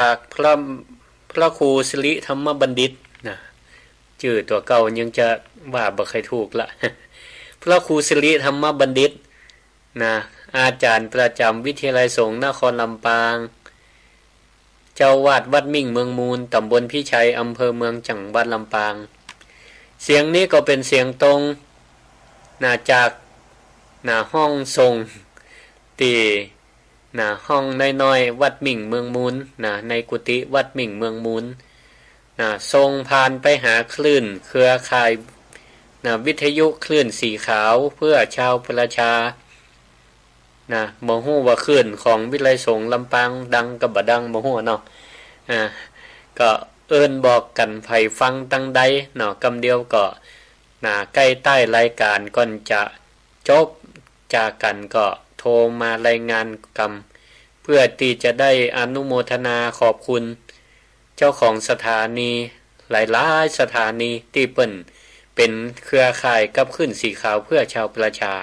จากพระครูสิริธรรมบัณฑิตนะชื่อตัวเก่ายังจะว่าบ่เคยถูกละพระครูสิริธรรมบัณฑิตนะอาจารย์ประจำวิทยาลัยสงฆ์นครลำปางเจ้าวาดวัดมิ่งเมืองมูลตำบลพิชัยอำเภอเมืองจังหวัดลำปางเสียงนี้ก็เป็นเสียงตรงจากห้องทรงตีห้องน้อยๆวัดมิ่งเมืองมูลในกุฏิวัดมิ่งเมืองมูลทรงผ่านไปหาคลื่นเครือข่ายวิทยุคลื่นสีขาวเพื่อชาวประชาบ่ฮู้ว่าคลื่นของวิทยาลัยสงฆ์ลำปางดังกับบ่ดังบ่ฮู้เนาะก็เอิ้นบอกกันไผฟังตั้งใดเนาะกำเดียวก็ใกล้ใต้รายการก่อนจะจบจากกันก็โทรมารายงานกรรมเพื่อที่จะได้อนุโมทนาขอบคุณเจ้าของสถานีหลายๆสถานีที่เปิ้นเป็นเครือข่ายกับขึ้นสีขาวเพื่อชาวประชา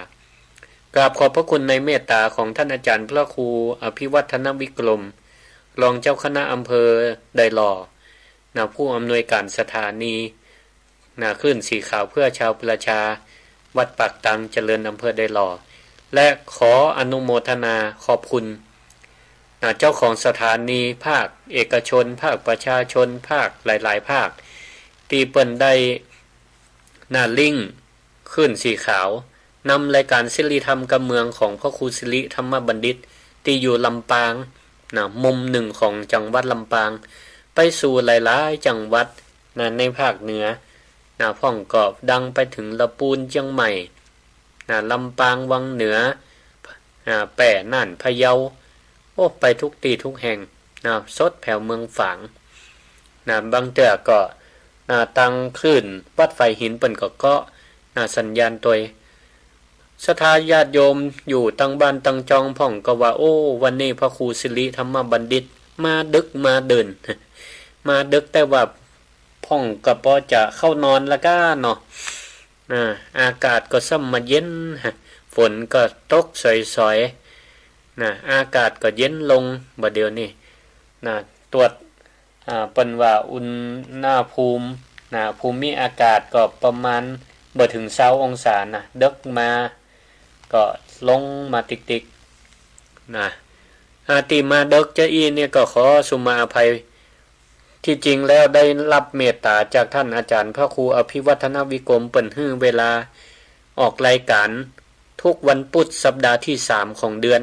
กราบขอบพระคุณในเมตตาของท่านอาจารย์พระครูอภิวัฒนวิกรมรองเจ้าคณะอำเภอไดหล่อผู้อำนวยการสถานีขึ้นสีขาวเพื่อชาวประชาวัดปากตังเจริญอำเภอไดหล่อและขออนุโมทนาขอบคุณเจ้าของสถานีภาคเอกชนภาคประชาชนภาคหลายๆภาคที่เปิ้นได้ลิงก์ขึ้นสีขาวนำรายการศิริธรรมกับเมืองของพระครูสิริธรรมบัณฑิตที่อยู่ลำปางมุมหนึ่งของจังหวัดลำปางไปสู่หลายๆจังหวัดในภาคเหนือพ่องกอบดังไปถึงละปูนเชียงใหม่ลำปางวังเหนือแป่น่านพะเยาไปทุกที่ทุกแห่งสดแผ่วเมืองฝางบางเตื้อก็ตั้งขึ้นวัดไฟหินเปิ้นก็สัญญาณตัวศรัทธาญาติโยมอยู่ตั้งบ้านตั้งจองพ่องก็ว่าวันนี้พระครูสิริธรรมบัณฑิตมาดึกมาเดินมาดึกแต่ว่าพ่องก็พอจะเข้านอนละก้าเนาะอากาศก็ซ้ำมาเย็นฝนก็ตกสอยๆอากาศก็เย็นลงบัดเดี๋ยวนี้ตรวจเปิ้นว่าอุณหภูมิภูมิอากาศก็ประมาณบ่ถึง20องศาดึกมาก็ลงมาติ๊กๆตีมาดึกจะเนี่ยก็ขอสุมาอภัยที่จริงแล้วได้รับเมตตาจากท่านอาจารย์พระครูอภิวัฒนวิกรมเปิ้นฮื้อเวลาออกรายการทุกวันพุธสัปดาห์ที่3ของเดือน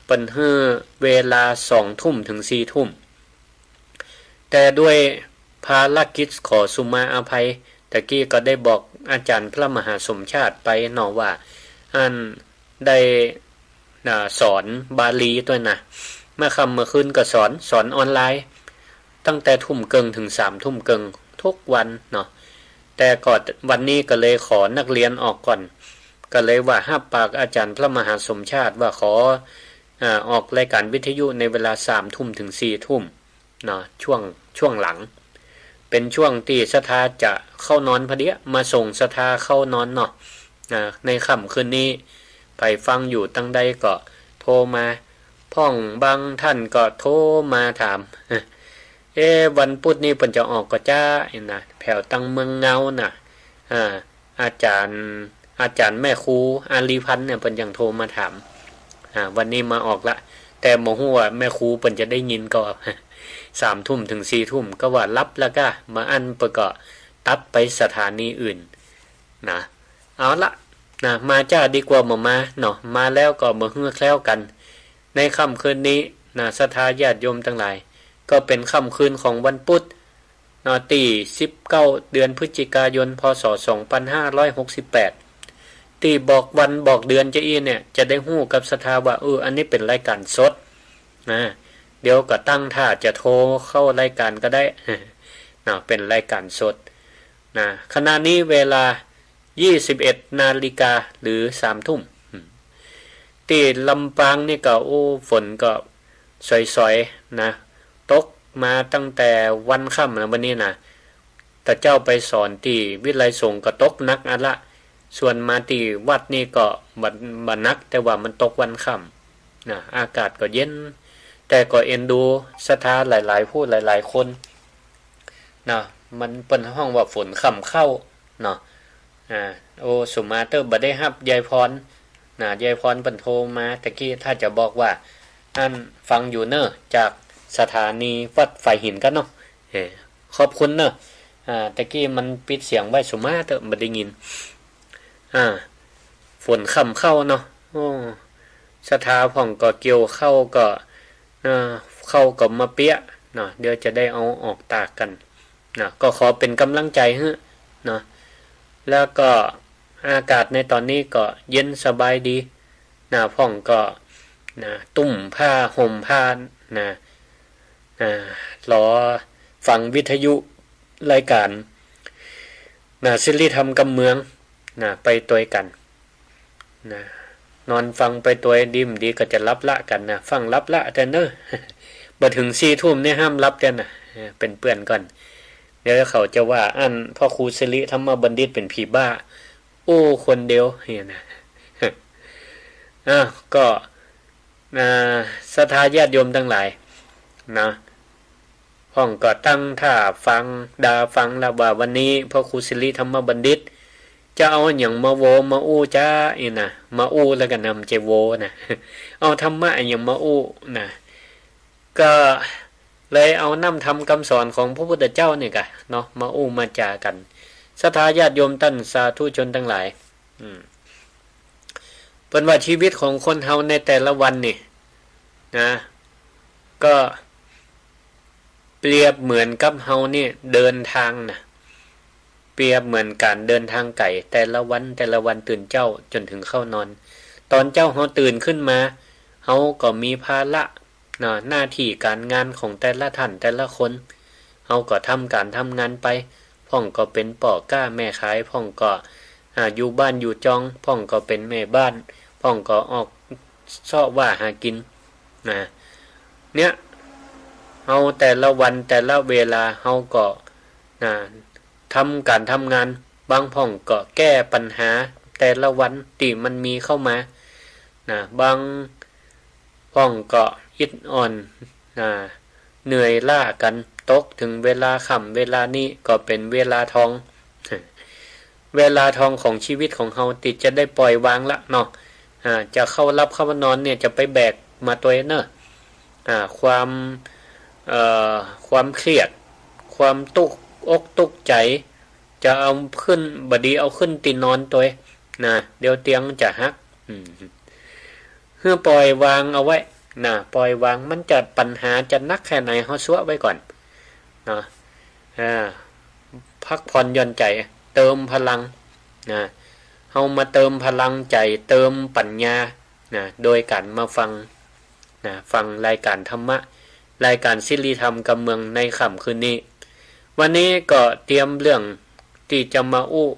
เปิ้นฮื้อเวลา 20:00 นถึง 4:00 นแต่ด้วยภารกิจขอสุมาอภัยตะกี้ก็ได้บอกอาจารย์พระมหาสมชาติไปเนาะว่าได้สอนบาลีตัวเมื่อค่ำเมื่อคืนก็สอนออนไลน์ตั้งแต่ทุ่มเกิงถึง3 ทุ่มเกิงทุกวันเนาะแต่ก่อนวันนี้ก็เลยขอนักเรียนออกก่อนก็เลยว่ารับปากอาจารย์พระมหาสมชาติว่าขอออกรายการวิทยุในเวลา3 ทุ่มถึง 4 ทุ่มเนาะช่วงหลังเป็นช่วงที่ศรัทธาจะเข้านอนพอดีมาส่งศรัทธาเข้านอนเนาะในค่ำคืนนี้ไปฟังอยู่ตั้งใดก็โทรมาพ่องบางท่านก็โทรมาถามวันพุธนี้เพิ่นจะออกก็จ้าแผ่วตังเมืองเงาอาจารย์แม่ครูอาลีพันธ์เนี่ยเพิ่นยังโทรมาถามวันนี้มาออกละแต่บ่ฮู้ว่าแม่ครูเพิ่นจะได้ยินก็3 ทุ่มถึง 4 ทุ่มก็ว่ารับแล้วก็มาอันเปิ่นก็ตัดไปสถานีอื่นเอาละมาจ้าดีกว่ามาเนาะมาแล้วก็มาฮื้อแคล้วกันในค่ำคืนนี้ศรัทธาญาติโยมทั้งหลายก็เป็นค่ำคืนของวันพุธที่19เดือนพฤศจิกายนพศ2568ที่บอกวันบอกเดือนเนี่ยจะได้ฮู้กับศรัทธาว่าอันนี้เป็นรายการสดเดี๋ยวก็ตั้งท่าจะโทรเข้ารายการก็ได้เป็นรายการสดขณะนี้เวลา 21 นาฬิกาหรือ 3 ทุ่มที่ลำปางนี่ก็ฝนก็สอยๆตกมาตั้งแต่วันค่ำวันนี้แต่เจ้าไปสอนที่วิทยาลัยสงฆ์ก็ตกหนักอันละส่วนมาที่วัดนี่ก็บ่นักแต่ว่ามันตกวันค่ำอากาศก็เย็น แต่ก็เอ็นดูศรัทธาหลายๆผู้หลายๆคนนะมันเป็นห้องว่าฝนค่ำเข้าเนาะโอสุมาเตอร์บ่ได้รับยายพรนะยายพรเพิ่นโทรมาตะกี้ถ้าจะบอกว่าอันฟังอยู่เนอะจากสถานีวัดไฟหินกันเนาะขอบคุณเนอะตะกี้มันปิดเสียงไว้สุมาเตอร์บ่ได้ยินฝนค่ำเข้าเนาะโอ้ศรัทธาพ่องก็เกี่ยวเข้าก็เข้ากับมาเปียะเนาะเดี๋ยวจะได้เอาออกตากกันนะก็ขอเป็นกำลังใจให้เนาะแล้วก็อากาศในตอนนี้ก็เย็นสบายดีนะพ่องก็นะตุ่มผ้าห่มผ้านะรอฟังวิทยุรายการนะศิริธรรมกำเมืองนะไปตัวกันนะนอนฟังไปตัวดิมดีก็จะรับละกันนะฟังรับละแต่เนอะบ่ถึง4 ทุ่มเนี่ยห้ามรับกันนะเป็นเปื่อนก่อนเดี๋ยวเขาจะว่าอันพ่อครูศิริธรรมบัณฑิตเป็นผีบ้าโอ้คนเดียวเห็นนะก็ศรัทธาญาติโยมทั้งหลายนะห้องก็ตั้งท่าฟังดาฟังแล้วว่าวันนี้พ่อครูศิริธรรมบัณฑิตจะเอาอย่างมาโวมาอู้จ้าอีนะมาอู้แล้วก็นำเจโวนะเอาธรรมะอย่างมาอู้นะก็เลยเอานำทำคำสอนของพระพุทธเจ้านี่กะเนาะมาอู้มาจากันศรัทธาญาติโยมท่านสาธุชนทั้งหลายเป็นว่าชีวิตของคนเฮาในแต่ละวันนี่นะก็เปรียบเหมือนกับเฮานี่เดินทางนะเปรียบเหมือนการเดินทางไกลแต่ละวันตื่นเจ้าจนถึงเข้านอนตอนเจ้าเฮาตื่นขึ้นมาเฮาก็มีภาระหน้าที่การงานของแต่ละท่านแต่ละคนเฮาก็ทำงานไปพ่องก็เป็นป่อก้าแม่ขายพ่องก็อยู่บ้านอยู่จองพ่องก็เป็นแม่บ้านพ่องก็ออกชอบว่าหากินเนี่ยเฮาแต่ละวันแต่ละเวลาเฮาก็ทำงานบางพ่องก็แก้ปัญหาแต่ละวันที่มันมีเข้ามาบางพ่องก็อิดอ่อนเหนื่อยล้ากันตกถึงเวลาค่ำเวลานี้ก็เป็นเวลาทองเวลาทองของชีวิตของเฮาติดจะได้ปล่อยวางละเนาะจะเข้ารับเข้านอนเนี่ยจะไปแบกมาตัวเนอะความเครียดความตุกอกตุกใจจะเอาขึ้นบดีเอาขึ้นตีนอนตัวเดี๋ยวเตียงจะหักเพื่อปล่อยวางเอาไว้ปล่อยวางมันจะปัญหาจะนักแค่ไหนเฮาซัวไว้ก่อนพักผ่อนหย่อนใจเติมพลังเฮามาเติมพลังใจเติมปัญญาโดยการมาฟังรายการธรรมะรายการศิริธรรมกำเมืองในค่ำคืนนี้วันนี้ก็เตรียมเรื่องที่จะมาอู้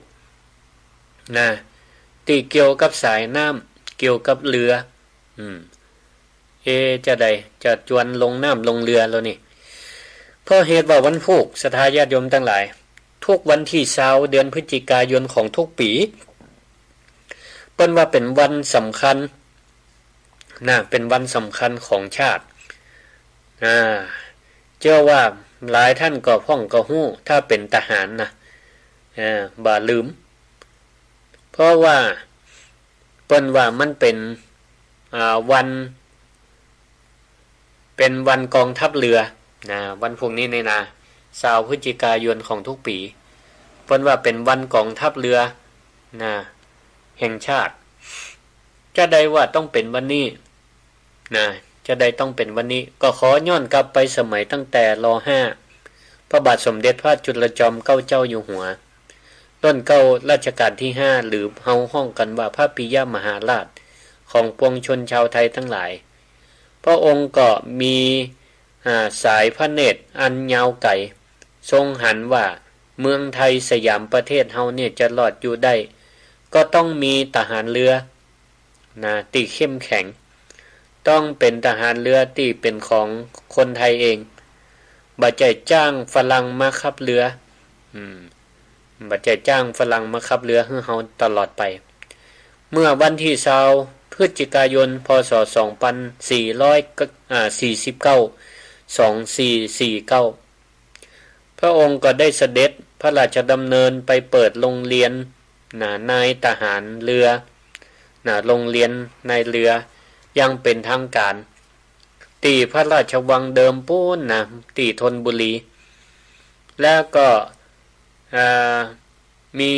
ที่เกี่ยวกับสายน้ำเกี่ยวกับเรือจะได้จะจวนลงน้ำลงเรือแล้วนี่เพราะเหตุว่าวันพุธศรัทธาญาติโยมทั้งหลายทุกวันที่20เดือนพฤศจิกายนของทุกปีเป็นว่าเป็นวันสำคัญเป็นวันสำคัญของชาติเชื่อว่าหลายท่านก็พ้องก็ฮู้ถ้าเป็นทหารบ่ลืมเพราะว่าเปิ้นว่ามันเป็นวันกองทัพเรือวันพวกนี้ใน20พฤศจิกายนของทุกปีเปิ้นว่าเป็นวันกองทัพเรือแห่งชาติจะได้ว่าต้องเป็นวันนี้จะได้ต้องเป็นวันนี้ก็ขอย้อนกลับไปสมัยตั้งแต่ร.5 พระบาทสมเด็จพระจุลจอมเกล้าเจ้าอยู่หัวต้นเกล้ารัชกาลที่5หรือเฮาห้องกันว่าพระปิยมหาราชของปวงชนชาวไทยทั้งหลายพระองค์ก็มีสายพระเนตรอันยาวไกลทรงหันว่าเมืองไทยสยามประเทศเฮาเนี่ยจะรอดอยู่ได้ก็ต้องมีทหารเรือที่เข้มแข็งต้องเป็นทหารเรือที่เป็นของคนไทยเองบ่ใจจ้างฝรั่งมาขับเรือบ่ใจจ้างฝรั่งมาขับเรือให้เฮาตลอดไปเมื่อวันที่ พฤศจิกายนพศ2449 พระองค์ก็ได้เสด็จพระราชดำเนินไปเปิดโรงเรียนนายทหารเรือโรงเรียนนายเรือยังเป็นทางการตีพระราชวังเดิมปูนตีธนบุรี แล้วก็มี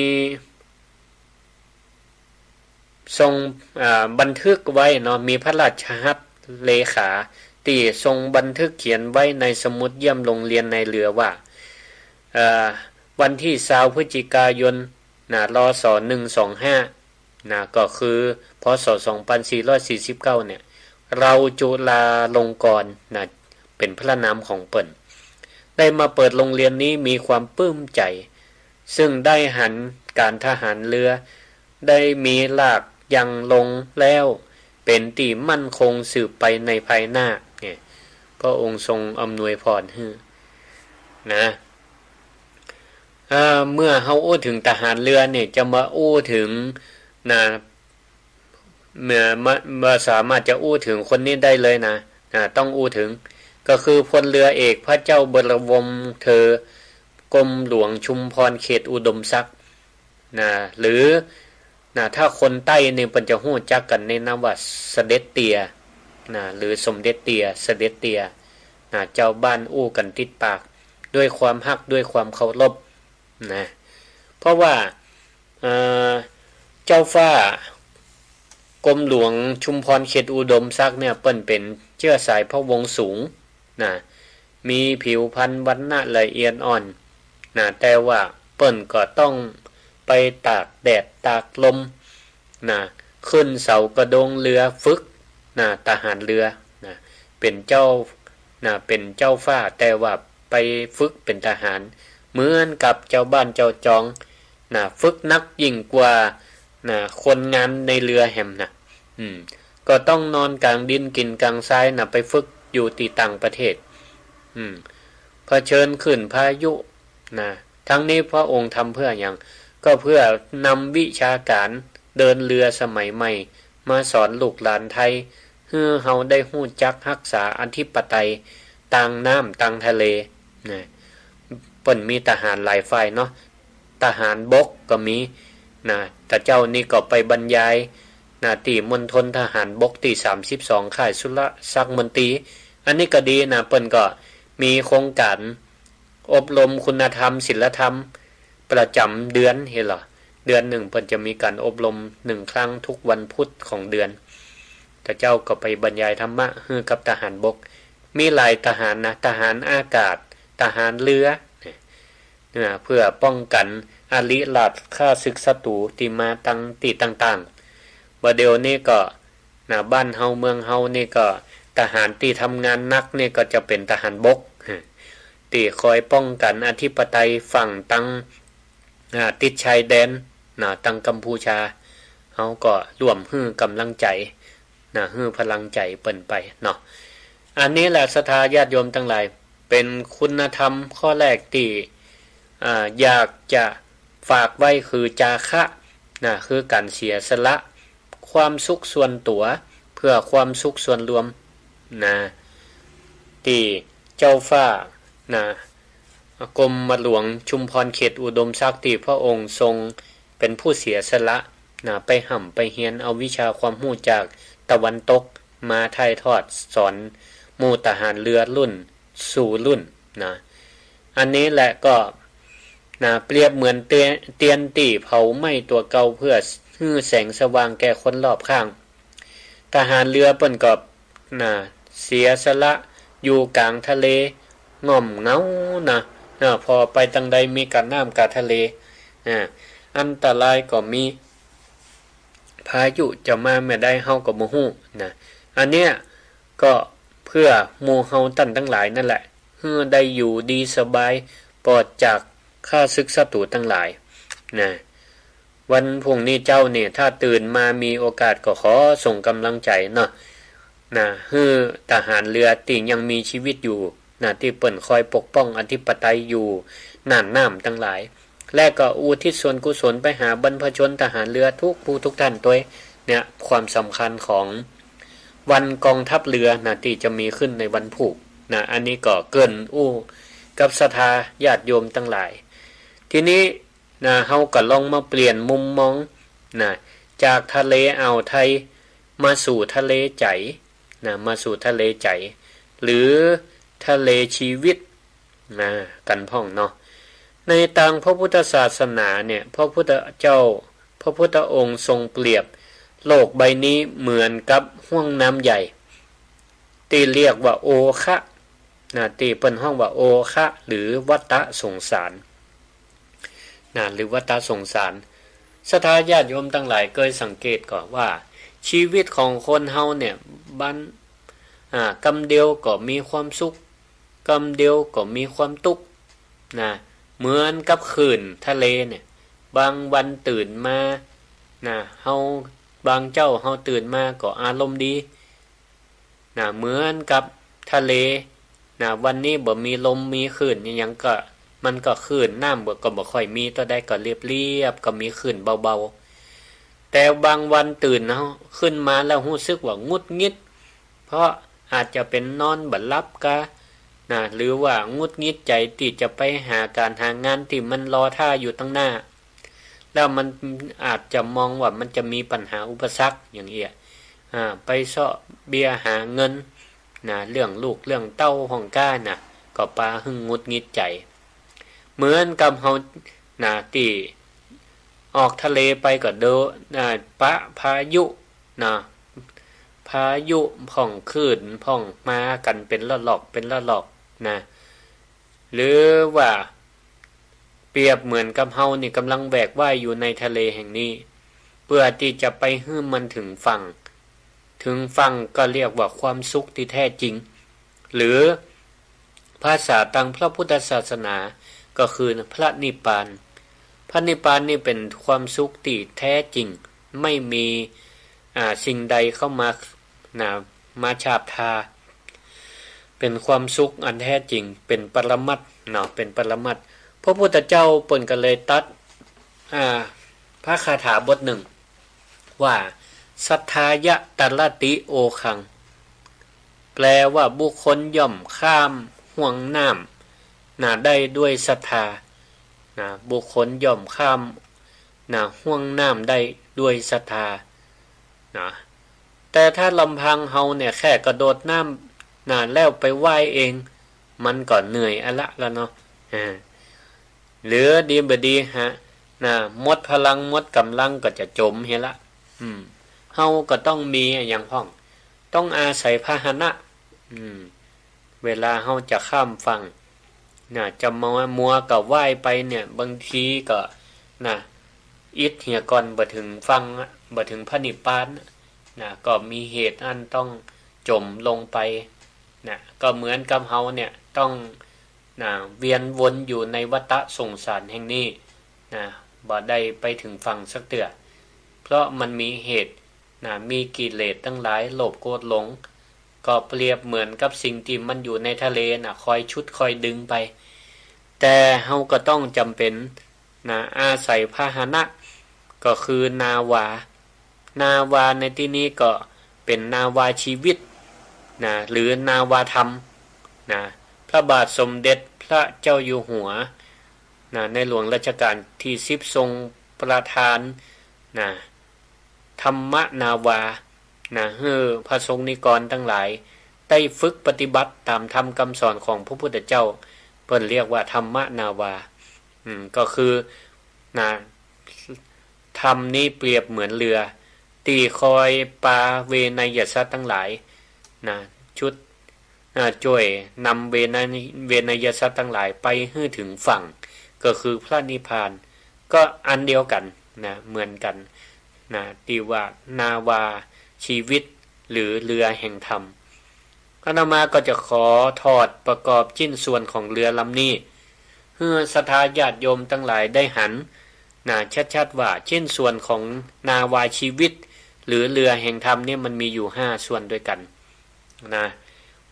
ทรงบันทึกไว้มีพระราชหัตถ์เลขาตีทรงบันทึกเขียนไว้ในสมุดเยี่ยมโรงเรียนในเรือว่าวันที่20 พฤศจิกายนรศ125ก็คือพศ2449เนี่ยเราจุฬาลงกรณ์เป็นพระนามของเปิ่นได้มาเปิดโรงเรียนนี้มีความปลื้มใจซึ่งได้หันการทหารเรือได้มีหลากยังลงแล้วเป็นตีมั่นคงสืบไปในภายหน้าเนี่ยพระองค์ทรงอำนวยพรให้เมื่อเฮาอู้ถึงทหารเรือเนี่ยจะมาอู้ถึงเมื่อสามารถจะอู้ถึงคนนี้ได้เลยต้องอู้ถึงก็คือพลเรือเอกพระเจ้าบรมวงศ์เธอกรมหลวงชุมพรเขตอุดมศักดิ์หรือถ้าคนใต้เนี่ยเพิ่นจะฮู้จักกันในนามว่าเสด็จเตียหรือสมเด็จเตียเสด็จเตียเจ้าบ้านอู้กันติดปากด้วยความฮักด้วยความเคารพเพราะว่าเจ้าฟ้ากรมหลวงชุมพรเขตอุดมศักดิ์เนี่ยเปิ้นเป็นเชื้อสายพระวงศ์สูงมีผิวพรรณวรรณะละเอียดอ่อนแต่ว่าเปิ้นก็ต้องไปตากแดดตากลมขึ้นเสากระดงเรือฝึกทหารเรือเป็นเจ้าฟ้าแต่ว่าไปฝึกเป็นทหารเหมือนกับเจ้าบ้านเจ้าจองฝึกนักยิ่งกว่าคนงานในเรือแหมก็ต้องนอนกลางดินกินกลางทรายไปฝึกอยู่ที่ต่างประเทศเผชิญขึ้นพายุทั้งนี้พระองค์ทำเพื่ออย่างก็เพื่อนำวิชาการเดินเรือสมัยใหม่มาสอนลูกหลานไทยเพื่อเฮาได้ฮู้จักรักษาอธิปไตยต่างน้ำต่างทะเลเปิ้นมีทหารหลายฝ่ายเนาะทหารบกก็มีแต่เจ้านี่ก็ไปบรรยายที่มณฑลทหารบกที่32ค่ายสุรศักดิ์มนตรีอันนี้ก็ดีเปิ้นก็มีโครงการอบรมคุณธรรมศีลธรรมประจำเดือนเห็นเหรอเดือนหนึ่งเปิ้นจะมีการอบรม1ครั้งทุกวันพุธของเดือนแต่เจ้าก็ไปบรรยายธรรมะให้กับทหารบกมีหลายทหารทหารอากาศทหารเรือเพื่อป้องกันอริราชฆ่าศึกศัตรูที่มาตั้งที่ต่างๆบัดเดี๋ยวนี้ก็บ้านเฮาเมืองเฮานี่ก็ทหารที่ทำงานนักนี่ก็จะเป็นทหารบกที่คอยป้องกันอธิปไตยฝั่งตั้งติดชายแดนตั้งกัมพูชาเฮาก็ร่วมฮื้อกำลังใจฮื้อพลังใจเปิ้นไปเนาะอันนี้แหละศรัทธาญาติโยมทั้งหลายเป็นคุณธรรมข้อแรกที่อยากจะฝากไว้คือจาคะคือการเสียสละความสุขส่วนตัวเพื่อความสุขส่วนรวมที่เจ้าฟ้ากรมหลวงชุมพรเขตอุดมศักดิ์ที่พระองค์ทรงเป็นผู้เสียสละไปห่ำไปเฮียนเอาวิชาความรู้จากตะวันตกมาถ่ายทอดสอนหมู่ทหารเรือรุ่นสู่รุ่นอันนี้แหละก็เปรียบเหมือนเตียนตีเผาไหม้ตัวเก่าเพื่อให้แสงสว่างแก่คนรอบข้างทหารเรือเปิ้นก็เสียสละอยู่กลางทะเลง่อมเหงาพอไปทางใดมีกับน้ำกับทะเลอันตรายก็มีพายุจะมาเมื่อใดเฮาก็บ่ฮู้อันเนี้ยก็เพื่อหมู่เฮาทั้งหลายนั่นแหละเพื่อได้อยู่ดีสบายปลอดจากข้าศึกศัตรูทั้งหลายวันพรุ่งนี้เจ้าเนี่ยถ้าตื่นมามีโอกาสก็ขอส่งกำลังใจให้ทหารเรือที่ยังมีชีวิตอยู่ที่เปิ้นคอยปกป้องอธิปไตยอยู่น่านน้ำทั้งหลายและก็อุทิศส่วนกุศลไปหาบรรพชนทหารเรือทุกผู้ทุกท่านตัว เนี่ยความสำคัญของวันกองทัพเรือนะที่จะมีขึ้นในวันผูกนะอันนี้ก็เกินกับศรัทธาญาติโยมทั้งหลายทีนี้นะเฮาก็ลองมาเปลี่ยนมุมมองนะจากทะเลอ่าวไทยมาสู่ทะเลใจนะมาสู่ทะเลใจหรือทะเลชีวิตนะกันพ่องเนาะในทางพระพุทธศาสนาเนี่ยพระพุทธเจ้าพระพุทธองค์ทรงเปรียบโลกใบนี้เหมือนกับห้วงน้ำใหญ่ที่เรียกว่าโอคะนะที่เป็นห้องว่าโอคะหรือวัฏสงสารนะหรือวัฏสงสารศรัทธาญาติโยมทั้งหลายเคยสังเกตก่อนว่าชีวิตของคนเฮาเนี่ยกำเดียวก็มีความสุขกำเดียวก็มีความทุกข์นะเหมือนกับคลื่นทะเลเนี่ยบางวันตื่นมานะเฮาบางเจ้าเฮาตื่นมาก็อารมณ์ดีนะเหมือนกับทะเลนะวันนี้บ่มีลมมีคลื่นหยังก็มันก็คลื่นน้ำก็บ่ค่อยมีตัวใดก็เรียบๆก็มีคลื่นเบาๆแต่บางวันตื่นเฮาขึ้นมาแล้วรู้สึกว่างุดงิดเพราะอาจจะเป็นนอนบ่หลับกะนะหรือว่างุดงิดใจที่จะไปหาการหางานที่มันรอท่าอยู่ตั้งหน้าแล้วมันอาจจะมองว่ามันจะมีปัญหาอุปสรรคอย่างเงี้ยไปเสาะเบียหาเงินนะเรื่องลูกเรื่องเต้าของก้านะก็ปาหึงงุดงิดใจเหมือนกับเฮานะที่ออกทะเลไปก็เดนะพายุนะพายุพ่องคลื่นพ่องมากันเป็นละลอกนะหรือว่าเปรียบเหมือนกับเฮานี่กำลังแบกว่ายอยู่ในทะเลแห่งนี้เพื่อที่จะไปให้มันถึงฝั่งก็เรียกว่าความสุขที่แท้จริงหรือภาษาทางพระพุทธศาสนาก็คือพระนิพพานพระนิพพานนี่เป็นความสุขที่แท้จริงไม่มีสิ่งใดเข้ามาฉาบทาเป็นความสุขอันแท้จริงเป็นปรมัตถ์เนาะเป็นปรมัตถ์พระพุทธเจ้าเปิ้นก็เลยตัดพระคาถาบทหนึ่งว่าสัทธายะตัลติโอคังแปลว่าบุคคลย่อมข้ามห่วงน้ำได้ด้วยศรัทธาบุคคลย่อมข้ามห่วงน้ำได้ด้วยศรัทธาแต่ถ้าลำพังเฮาเนี่ยแค่กระโดดน้ำแล้วไปว่ายเองมันก็เหนื่อยแล้วเนาะหรือดีบดีหมดพลังหมดกำลังก็จะจมเฮละเฮาก็ต้องมีอย่างพ้องต้องอาศัยพาหนะเวลาเฮาจะข้ามฝั่งจะมัวกับว่ายไปเนี่ยบางทีก็อิดเหี่ยก่อนบ่ถึงฝั่งบ่ถึงพระนิพพานก็มีเหตุอันต้องจมลงไปก็เหมือนกับเฮาเนี่ยต้องเวียนวนอยู่ในวัฏสงสารแห่งนี้บ่ได้ไปถึงฝั่งสักเตือเพราะมันมีเหตุมีกิเลสทั้งหลายโลภโกรธหลงก็เปรียบเหมือนกับสิ่งที่มันอยู่ในทะเลคอยชุดคอยดึงไปแต่เฮาก็ต้องจำเป็นอาศัยพาหนะก็คือนาวาในที่นี้ก็เป็นนาวาชีวิตหรือนาวาธรรมพระบาทสมเด็จพระเจ้าอยู่หัวในหลวงรัชกาลที่10ทรงประทานธรรมนาวาให้พระสงฆ์นิกรทั้งหลายได้ฝึกปฏิบัติตามธรรมคำสอนของพระพุทธเจ้าเพิ่นเรียกว่าธรรมนาวาก็คือธรรมนี้เปรียบเหมือนเรือตีคอยปาเวนยสัตว์ทั้งหลายชุดช่วยนำเวนยสัตว์ทั้งหลายไปให้ถึงฝั่งก็คือพระนิพพานก็อันเดียวกันเหมือนกันที่ว่านาวาชีวิตหรือเรือแห่งธรรมอาตมาก็จะขอถอดประกอบชิ้นส่วนของเรือลำนี้เพื่อศรัทธาญาติโยมทั้งหลายได้หันชัดๆว่าชิ้นส่วนของนาวาชีวิตหรือเรือแห่งธรรมเนี่ยมันมีอยู่5ส่วนด้วยกัน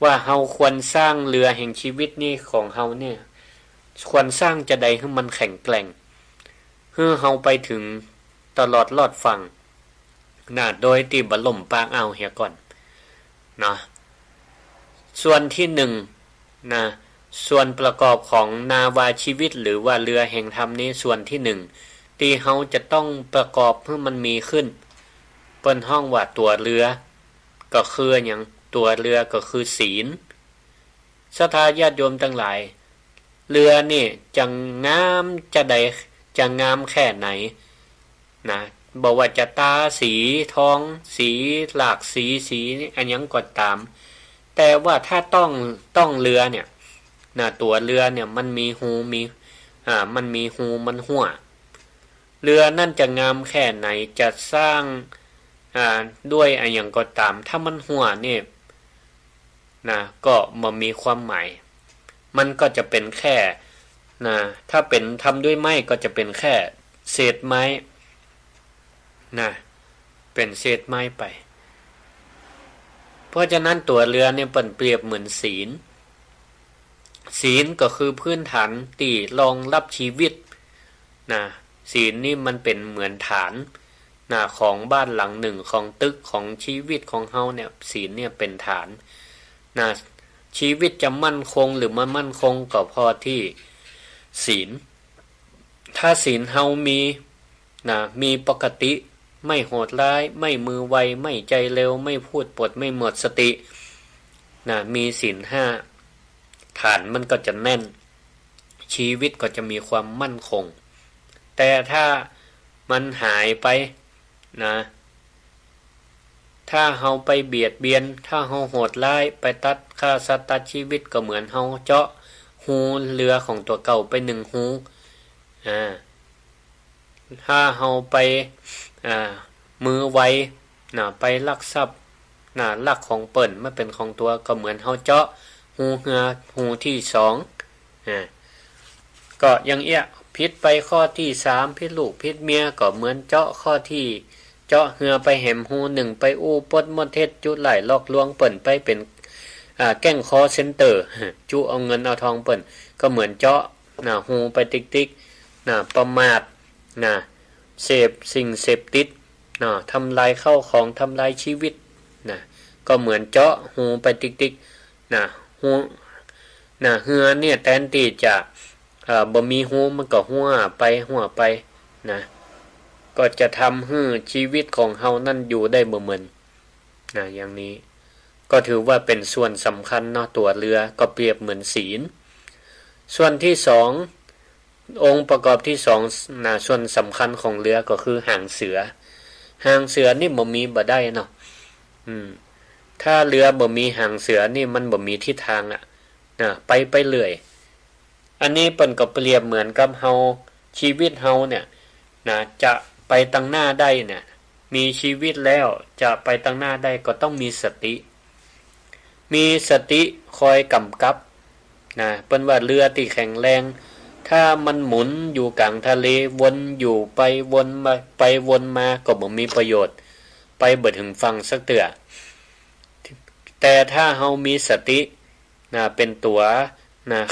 ว่าเฮาควรสร้างเรือแห่งชีวิตนี่ของเฮาเนี่ยควรสร้างจะใดให้มันแข็งแกร่งเพื่อเฮาไปถึงตลอดรอดฝั่ง โดยที่บ่ล่มปากอ่าวเหียก่อนเนาะส่วนที่1นะส่วนประกอบของนาวาชีวิตหรือว่าเรือแห่งธรรมนี้ส่วนที่1ที่เฮาจะต้องประกอบให้มันมีขึ้นเปิ้นห้องว่าตัวเรือก็คือหยังตัวเรือก็คือศีลศรัทธาญาติโยมทั้งหลายเรือนี่จะงามจะใดจะงามแค่ไหนนะบอกว่าจะตาสีทองสีหลากสีนี่อันยังก็ตามแต่ว่าถ้าต้องเรือเนี่ยนะตัวเรือเนี่ยมันมีหูมันมีหูมันหัวเรือนั่นจะงามแค่ไหนจะสร้างด้วยอันยังก็ตามถ้ามันหัวนี่นะก็มันมีความหมายมันก็จะเป็นแค่นะถ้าเป็นทำด้วยไม้ก็จะเป็นแค่เศษไม้นะเป็นเศษไม้ไปเพราะฉะนั้นตัวเรือเนี่ยเปรียบเหมือนศีลก็คือพื้นฐานที่รองรับชีวิตนะศีลนี่มันเป็นเหมือนฐานนะของบ้านหลังหนึ่งของตึกของชีวิตของเฮาเนี่ยศีลเนี่ยเป็นฐานนะชีวิตจะมั่นคงหรือไม่มั่นคงก็พอที่ศีลถ้าศีลเฮามีปกติไม่โหดร้ายไม่มือไวไม่ใจเร็วไม่พูดปดไม่หมดสติมีศีล5ฐานมันก็จะแน่นชีวิตก็จะมีความมั่นคงแต่ถ้ามันหายไปถ้าเฮาไปเบียดเบียนถ้าเฮาโหดร้ายไปตัดฆ่าสัตว์ตัดชีวิตก็เหมือนเฮาเจาะหูเรือของตัวเก่าไป1หูถ้าเฮาไปมือไวไปลักทรัพย์ลักของเปิ้นไม่เป็นของตัวก็เหมือนเฮาเจาะหูที่2ก็ยังพิษไปข้อที่3พิษลูกพิษเมียก็เหมือนเจาะข้อที่เจาะเหือไปแหมหู1ไปอู้ปดมดเท็จจุไหลลอกลวงเปิ้นไปเป็นแก้งคอเซ็นเตอร์จุเอาเงินเอาทองเปิ้นก็เหมือนเจาะหูไปติ๊กประมาทเสพสิ่งเสพติดทำลายเข้าของทำลายชีวิตก็เหมือนเจาะหูไปติ๊กหูเหือเนี่ยแทนที่จะบ่มีหูมันก็หัวไปก็จะทำให้ชีวิตของเฮานั่นอยู่ได้บ่เหมือนอย่างนี้ก็ถือว่าเป็นส่วนสำคัญตัวเรือก็เปรียบเหมือนศีลส่วนที่2องค์ประกอบที่2ส่วนสำคัญของเรือก็คือหางเสือนี่บ่มีบ่ได้ถ้าเรือบ่มีหางเสือนี่มันบ่มีทิศทางไปเรื่อยอันนี้เปิ้นก็เปรียบเหมือนกับเฮาชีวิตเฮาเนี่ยจะไปตั้งหน้าได้เนี่ยมีชีวิตแล้วจะไปตั้งหน้าได้ก็ต้องมีสติคอยกำกับเปิ้นว่าเรือที่แข็งแรงถ้ามันหมุนอยู่กลางทะเลวนอยู่ไปวนมาก็บ่มีประโยชน์ไปบ่ถึงฝั่งสักเตื้อแต่ถ้าเฮามีสติเป็นตัว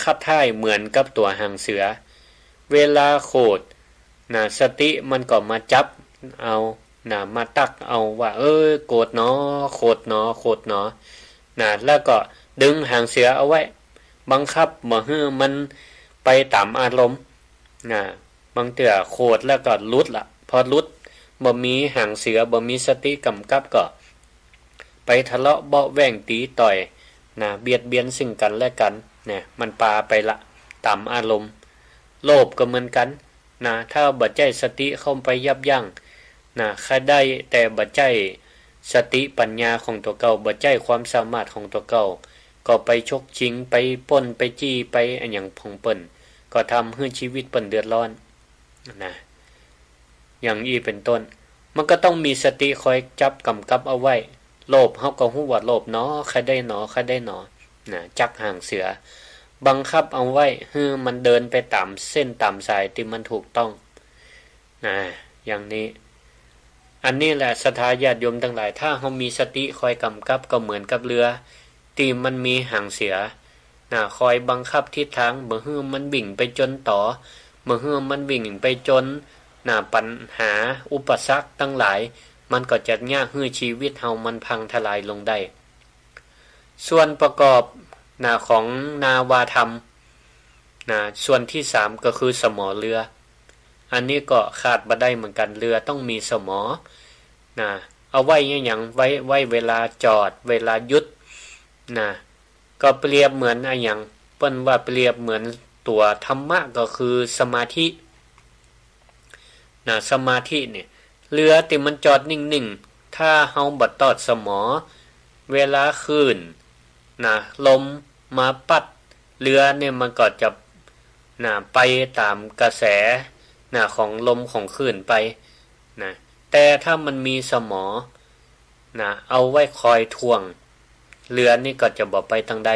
ขับถ่ายเหมือนกับตัวหางเสือเวลาโคดสติมันก็มาจับเอามาตักเอาว่าโกรธเนาะโคดเนาะแล้วก็ดึงหางเสือเอาไว้บังคับบ่ให้มันไปตามอารมณ์บางเตื้อโคดแล้วก็หลุดละพอหลุดบ่มีหางเสือบ่มีสติกำกับก็ไปทะเลาะเบาะแว้งตีต่อยเบียดเบียนซึ่งกันและกันมันปาไปละตามอารมณ์โลภก็เหมือนกันถ้าบ่ใจสติเข้าไปยับยั้งใครได้แต่บ่ใจสติปัญญาของตัวเก่าบ่ใจความสามารถของตัวเก่าก็ไปชกชิงไปปล้นไปจี้ไปอันหยังของเปิ้นก็ทำให้ชีวิตเปิ้นเดือดร้อนอย่างนี้เป็นต้นมันก็ต้องมีสติคอยจับกำกับเอาไว้โลภเฮาก็ฮู้ว่าโลภเนาะใครได้เนาะจักหางเสือบังคับเอาไว้ให้มันเดินไปตามเส้นตามสายที่มันถูกต้องอย่างนี้อันนี้แหละศรัทธาญาติโยมทั้งหลายถ้าเฮามีสติคอยกำกับก็เหมือนกับเรือที่มันมีหางเสือคอยบังคับทิศทางบ่ให้มันวิ่งไปจนต่อบ่ให้มันวิ่งไปจนปัญหาอุปสรรคทั้งหลาย มันก็จะยากให้ชีวิตเฮามันพังทลายลงได้ส่วนประกอบของนาวาธรรมส่วนที่3ก็คือสมอเรืออันนี้ก็ขาดบ่ได้เหมือนกันเรือต้องมีสมอเอาไว้อย่างไว้เวลาจอดเวลาหยุดก็เปรียบเหมือนอย่างเปิ้นว่าเปรียบเหมือนตัวธรรมะก็คือสมาธิสมาธิเนี่ยเรือที่มันจอดนิ่งๆถ้าเฮาบ่ตอดสมอเวลาคลื่นลมมาปัดเรือเนี่ยมันก็จะไปตามกระแสของลมของคลื่นไปแต่ถ้ามันมีสมอเอาไว้คอยทวงเรือนี่ก็จะบ่ไปทางใด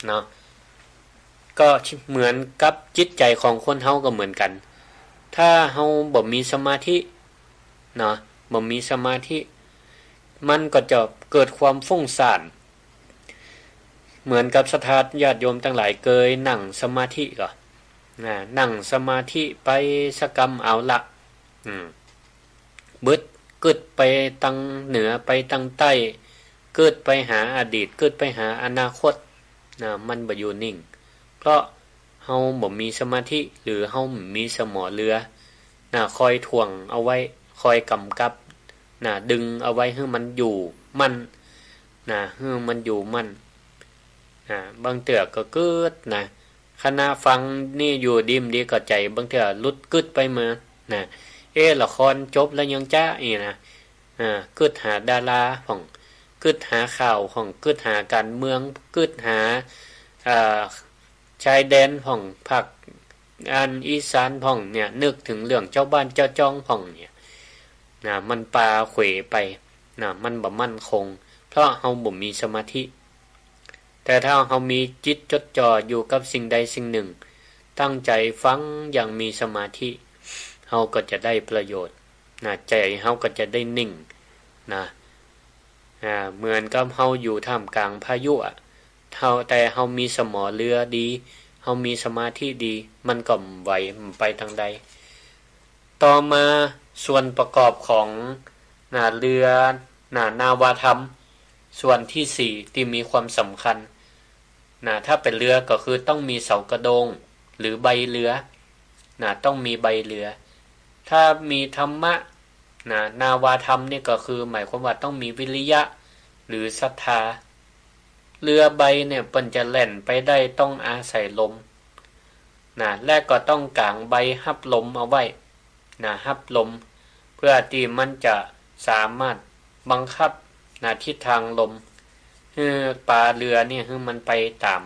เนาะก็เหมือนกับจิตใจของคนเฮาก็เหมือนกันถ้าเฮาบ่มีสมาธิบ่มีสมาธิมันก็จะเกิดความฟุ้งซ่านเหมือนกับศรัทธาญาติโยมทั้งหลายเคยนั่งสมาธิก็นั่งสมาธิไปสกรรมเอาละบึดกึดไปตังเหนือไปตังใต้เกิดไปหาอดีตเกิดไปหาอนาคตมันบ่อยู่นิ่งเพราะเฮาบ่มีสมาธิหรือเฮามีสมอเรือคอยถ่วงเอาไว้คอยกำกับดึงเอาไว้ให้มันอยู่มั่นให้มันอยู่มั่นบางเถื่อก็เกิดคณะฟังนี่อยู่ดิมดีก็ใจบางเถื่อลุดกึดไปมาละครจบแล้วยังจ้ากึดหาดาราของกึดหาข่าวของกึดหาการเมืองกึดหาชายแดนของภาคอีสานพ่องเนี่ยนึกถึงเรื่องเจ้าบ้านเจ้าจ้องพ่องเนี่ยมันปาเขวไปมันบ่มั่นคงเพราะเฮาบ่มีสมาธิแต่ถ้าเฮามีจิตจดจ่ออยู่กับสิ่งใดสิ่งหนึ่งตั้งใจฟังอย่างมีสมาธิเฮาก็จะได้ประโยชน์ใจเฮาก็จะได้นิ่งเหมือนกับเฮาอยู่ท่ามกลางพายุแต่เฮามีสมอเรือดีเฮามีสมาธิดีมันก็ไหวไปทางใดต่อมาส่วนประกอบของเรือนาวาธรรมส่วนที่4ที่มีความสำคัญถ้าเป็นเรือก็คือต้องมีเสากระโดงหรือใบเรือต้องมีใบเรือถ้ามีธรรมะนาวาธรรมนี่ก็คือหมายความว่าต้องมีวิริยะหรือศรัทธาเรือใบเนี่ยเปิ้นจะแล่นไปได้ต้องอาศัยลมแรกก็ต้องกางใบฮับลมเอาไว้ฮับลมเพื่อที่มันจะสามารถบังคับทิศทางลมปลาเรือนี่ให้มันไปตาม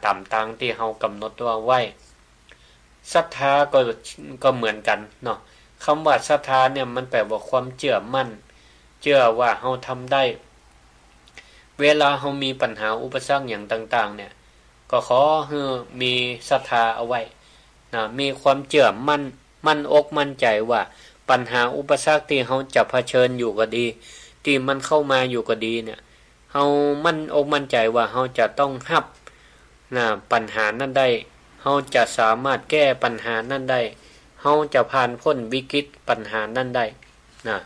ต่ำทางที่เฮากำหนดไว้ศรัทธาก็เหมือนกันเนาะคำว่าศรัทธาเนี่ยมันแปลว่าความเชื่อมั่นเชื่อว่าเฮาทำได้เวลาเฮามีปัญหาอุปสรรคอย่างต่างๆเนี่ยก็ขอให้มีศรัทธาเอาไว้มีความเชื่อมั่นอกมั่นใจว่าปัญหาอุปสรรคที่เฮาจะเผชิญอยู่ก็ดีที่มันเข้ามาอยู่ก็ดีเนี่ยเฮามั่นอกมั่นใจว่าเฮาจะต้องรับปัญหานั้นได้เฮาจะสามารถแก้ปัญหานั้นได้เฮาจะผ่านพ้นวิกฤตปัญหานั้นได้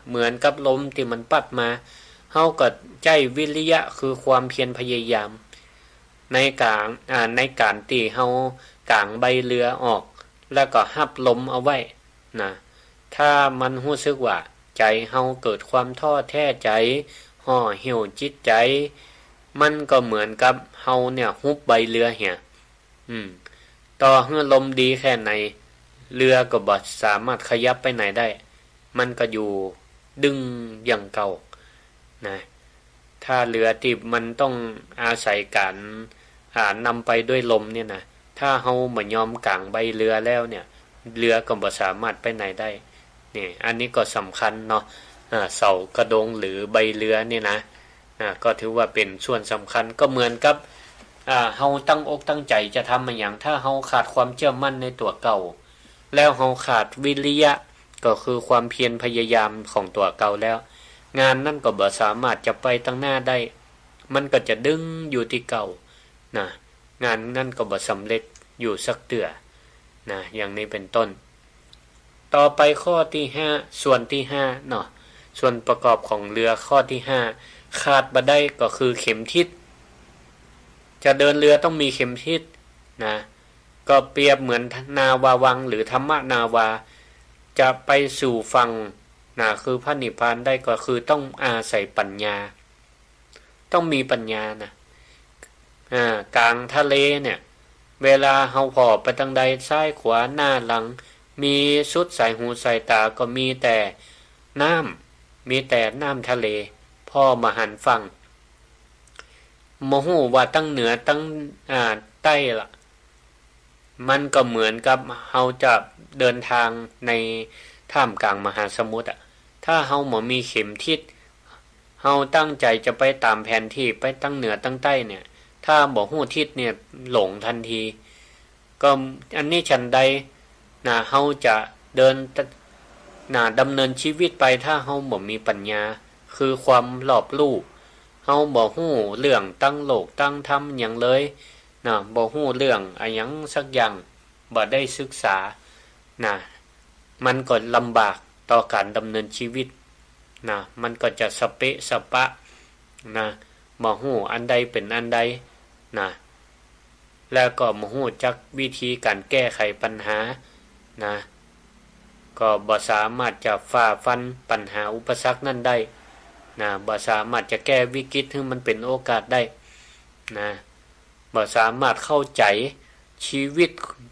เหมือนกับลมที่มันปัดมาเฮาก็ใจวิริยะคือความเพียรพยายามในการที่เฮากางใบเรือออกแล้วก็หับลมเอาไว้ถ้ามันรู้สึกว่าใจเฮาเกิดความท้อแท้ใจห่อเหี่ยวจิตใจมันก็เหมือนกับเฮาเนี่ยฮุบใบเรือเหี่ยต่อให้ลมดีแค่ไหนเรือก็บ่สามารถขยับไปไหนได้มันก็อยู่ดึงอย่างเก่าถ้าเรือที่มันต้องอาศัยการนำไปด้วยลมเนี่ยถ้าเฮาบ่ยอมกางใบเรือแล้วเนี่ยเรือก็บ่สามารถไปไหนได้นี่อันนี้ก็สำคัญเนาะเสากระโดงหรือใบเรือเนี่ยก็ถือว่าเป็นส่วนสำคัญก็เหมือนกับเฮาตั้งอกตั้งใจจะทำอะไรอย่างถ้าเฮาขาดความเชื่อมั่นในตัวเก่าแล้วเฮาขาดวิริยะก็คือความเพียรพยายามของตัวเก่าแล้วงานนั่นก็บ่สามารถจะไปตั้งหน้าได้มันก็จะดึงอยู่ที่เก่างานนั่นก็บ่สำเร็จอยู่สักเตืออย่างนี้เป็นต้นต่อไปข้อที่5ส่วนที่5เนาะ ส่วนประกอบของเรือข้อที่5ขาดบ่ได้ก็คือเข็มทิศจะเดินเรือต้องมีเข็มทิศนะก็เปรียบเหมือนนาวาวังหรือธรรมนาวาจะไปสู่ฝั่งนะคือพระนิพพานได้ก็คือต้องอาศัยปัญญาต้องมีปัญญานะกลางทะเลเนี่ยเวลาเฮาพอไปทางใดซ้ายขวาหน้าหลังมีสุดสายหูสายตาก็มีแต่น้ำทะเลพ่อมาหันฟังโมโหว่าตั้งเหนือตั้งใต้ล่ะมันก็เหมือนกับเฮาจะเดินทางในท่ามกลางมหาสมุทรถ้าเฮาบ่มีเข็มทิศเฮาตั้งใจจะไปตามแผนที่ไปตั้งเหนือตั้งใต้เนี่ยถ้าบ่ฮู้ทิศเนี่ยหลงทันทีก็อันนี้ฉันใดนะเฮาจะเดินดำเนินชีวิตไปถ้าเฮาบ่มีปัญญาคือความรอบรู้เฮาบ่ฮู้เรื่องตั้งโลกตั้งธรรมหยังเลยนะบ่ฮู้เรื่องอะหยังสักอย่างบ่ได้ศึกษานะมันก็ลำบากต่อการดำเนินชีวิตนะมันก็จะสเปะสปะนะบ่ฮู้อันใดเป็นอันใดนะแล้วก็บ่ฮู้จักวิธีการแก้ไขปัญหานะก็บ่สามารถจะฝ่าฟันปัญหาอุปสรรคนั้นได้นะบ่สามารถจะแก้วิกฤตให้มันเป็นโอกาสได้นะบ่สามารถเข้าใจชีวิต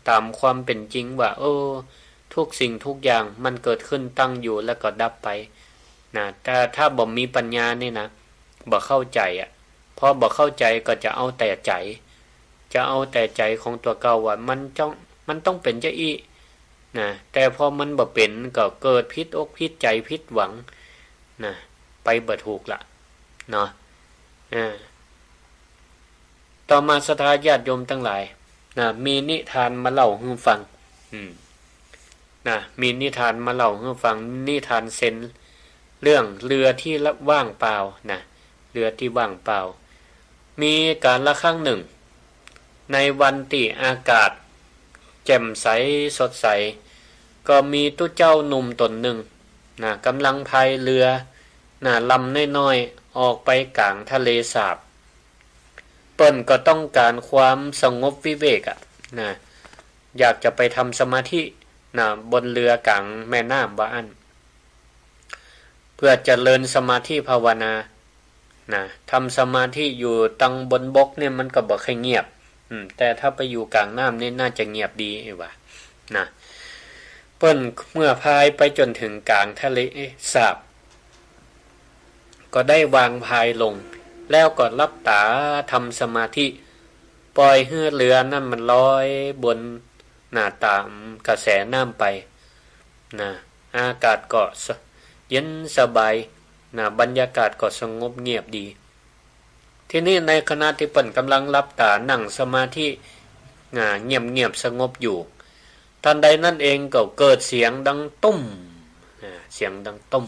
ตามความเป็นจริงว่าทุกสิ่งทุกอย่างมันเกิดขึ้นตั้งอยู่แล้วก็ดับไปนะแต่ถ้าบ่มีปัญญานี่นะบ่เข้าใจพอบ่เข้าใจก็จะเอาแต่ใจของตัวเก่าว่ามันต้องเป็นจะอีนะแต่พอมันบ่เป็นก็เกิดพิษอกพิษใจพิษหวังนะไปบ่ถูกละเนาะต่อมาศรัทธาญาติโยมทั้งหลายนะมีนิทานมาเล่าให้ฟังนะมีนิทานมาเล่าให้ฟังนิทานเซนเรื่องเรือที่ว่างเปล่านะเรือที่ว่างเปล่ามีการละครั้งหนึ่งในวันที่อากาศแจ่มใสสดใสก็มีตู้เจ้าหนุ่มตนหนึ่งนะกำลังพายเรือนะลำน้อยๆออกไปกลางทะเลสาบเปิ้นก็ต้องการความสงบวิเวกนะอยากจะไปทำสมาธินะบนเรือกลางแม่น้ำว่าอันเพื่อเจริญสมาธิภาวนานะทำสมาธิอยู่ตังบนบกเนี่ยมันก็บ่ค่อยเงียบแต่ถ้าไปอยู่กลางน้ำนี่น่าจะเงียบดีว่านะเปิ้นเมื่อพายไปจนถึงกลางทะเลสาบก็ได้วางพายลงแล้วก็ลับตาทำสมาธิปล่อยให้เรือนั่นมันลอยบนตามกระแสน้ำไปนะอากาศก็เย็นสบายบรรยากาศก็สงบเงียบดีทีนี้ในขณะที่เปิ้นกำลังลับตานั่งสมาธิเงียบสงบอยู่ทันใดนั่นเองก็เกิดเสียงดังตุ้มเสียงดังตุ้ม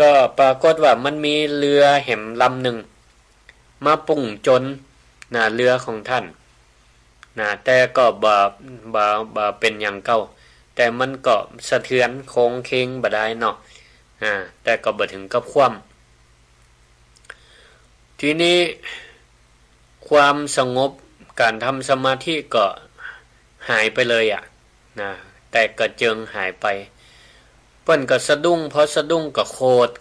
ก็ปรากฏว่ามันมีเรือแหมลำหนึ่งมาปุ่งจนเรือของท่านแต่ก็บ่เป็นอย่างเก่าแต่มันก็สะเทือนโค้งเคงบ่ได้เนาะแต่ก็บ่ถึงกับคว่ำทีนี้ความสงบการทำสมาธิก็หายไปเลยแต่ก็เจิงหายไปเปิ้นก็สะดุ้งพอสะดุ้งก็โคตร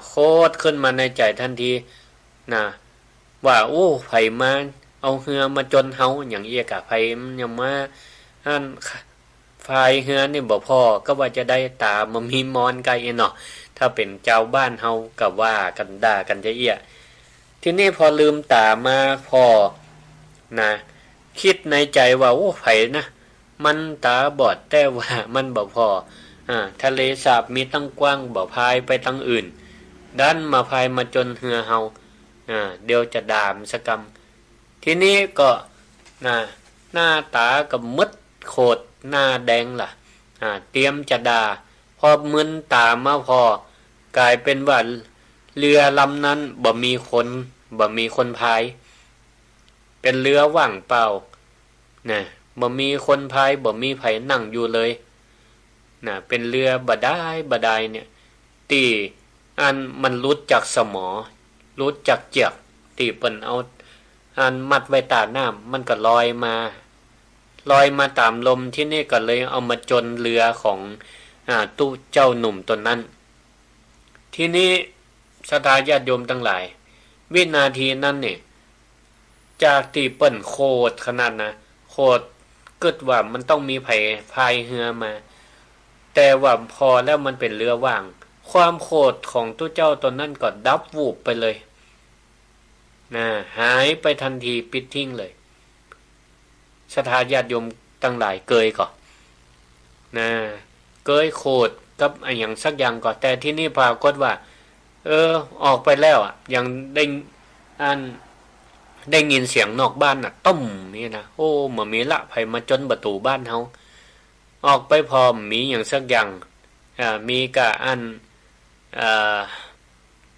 โคตรขึ้นมาในใจทันทีว่าไผมาเอาเหือมาจนเฮาอย่างเอียกไผยังมาพายเหือนี่บ่พอก็ว่าจะได้ตามามีมอนไกเนาะถ้าเป็นเจ้าบ้านเฮาก็ว่ากันด่ากันจะเอียทีนี้พอลืมตามาพอคิดในใจว่าไผนะมันตาบอดแต่ว่ามันบ่พอทะเลสาบมีตั้งกว้างบ่พายไปทางอื่นดันมาพายมาจนเหือเฮาเดี๋ยวจะด่ามสกรรมทีนี้ก็หน้าตาก็มึดโคตรหน้าแดงล่ะเตรียมจะด่าพอมึนตามาพอกลายเป็นว่าเรือลำนั้นบ่มีคนพายเป็นเรือว่างเปล่าบ่มีคนพายบ่มีไผนั่งอยู่เลยเป็นเรือบ่ได้เนี่ย ตีอันมันรุดจากสมอรุดจากเจียกตีเปิ้นเอาอันมัดไว้ตาน้ำมันก็ลอยมาตามลมที่นี่ก็เลยเอามาจนเรือของตู้เจ้าหนุ่มตนนั้นที่นี้ศรัทธาญาติโยมทั้งหลายวินาทีนั้นเนี่ยจากที่เปิ้นโคตรขนาดนะโคตรเกิดว่ามันต้องมีพายเรือมาแต่ว่าพอแล้วมันเป็นเรือว่างความโคตรของตู้เจ้าตนนั้นก็ดับวูบไปเลยหายไปทันทีปิดทิ้งเลยศรัทธาญาติโยมทั้งหลายเกยก่อนเกยโคตรกับอย่างสักอย่างก่อนแต่ที่นี่ปรากฏว่าออกไปแล้วยังได้ยินเสียงนอกบ้านต้มนี่นะโอ้เหมือนมีละไผมาจนประตูบ้านเฮาออกไปพร้อมมีอย่างสักอย่างมีกะ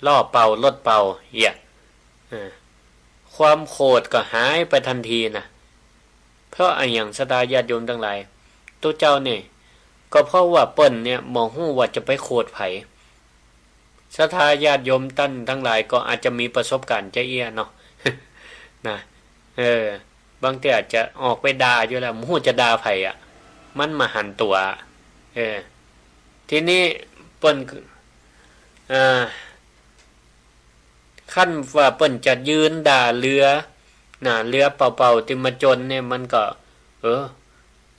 ล่อเป่ารถเป่าความโคตรก็หายไปทันทีนะเพราะอย่างศรัทธาญาติโยมทั้งหลายตัวเจ้าเนี่ยก็เพราะว่าเปิ้นเนี่ยมองหู้ว่าจะไปโคตรไผศรัทธาญาติโยมตั้นทั้งหลายก็อาจจะมีประสบการณ์ใจเอี้ยเนาะ นะบางทีอาจจะออกไปด่าอยู่แล้วมู้จะด่าไผมันมาหันตัวทีนี้เปิ้นขั้นว่าเปิ้นจะยืนด่าเรือเรือเป่าๆที่มาจนเนี่ยมันก็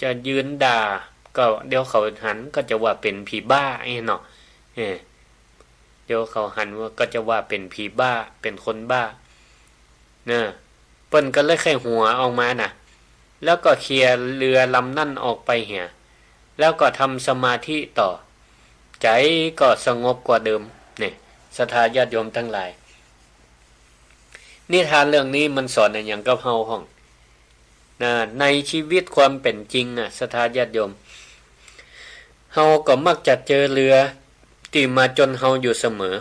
จะยืนด่าก็เดี๋ยวเขาหันก็จะว่าเป็นผีบ้าเนาะเดี๋ยวเขาหันว่าก็จะว่าเป็นผีบ้าเป็นคนบ้าเปิ้นก็เลยแค่หัวออกมาแล้วก็เคลียร์เรือลำนั่นออกไปเหี่ยแล้วก็ทำสมาธิต่อใจก็สงบกว่าเดิมเนี่ยศรัทธาญาติโยมทั้งหลายนิทานเรื่องนี้มันสอนอย่างกับเฮาห้องในชีวิตความเป็นจริงศรัทธาญาติโยมเฮาก็มักจะเจอเรือที่มาจนเฮาอยู่เสมอ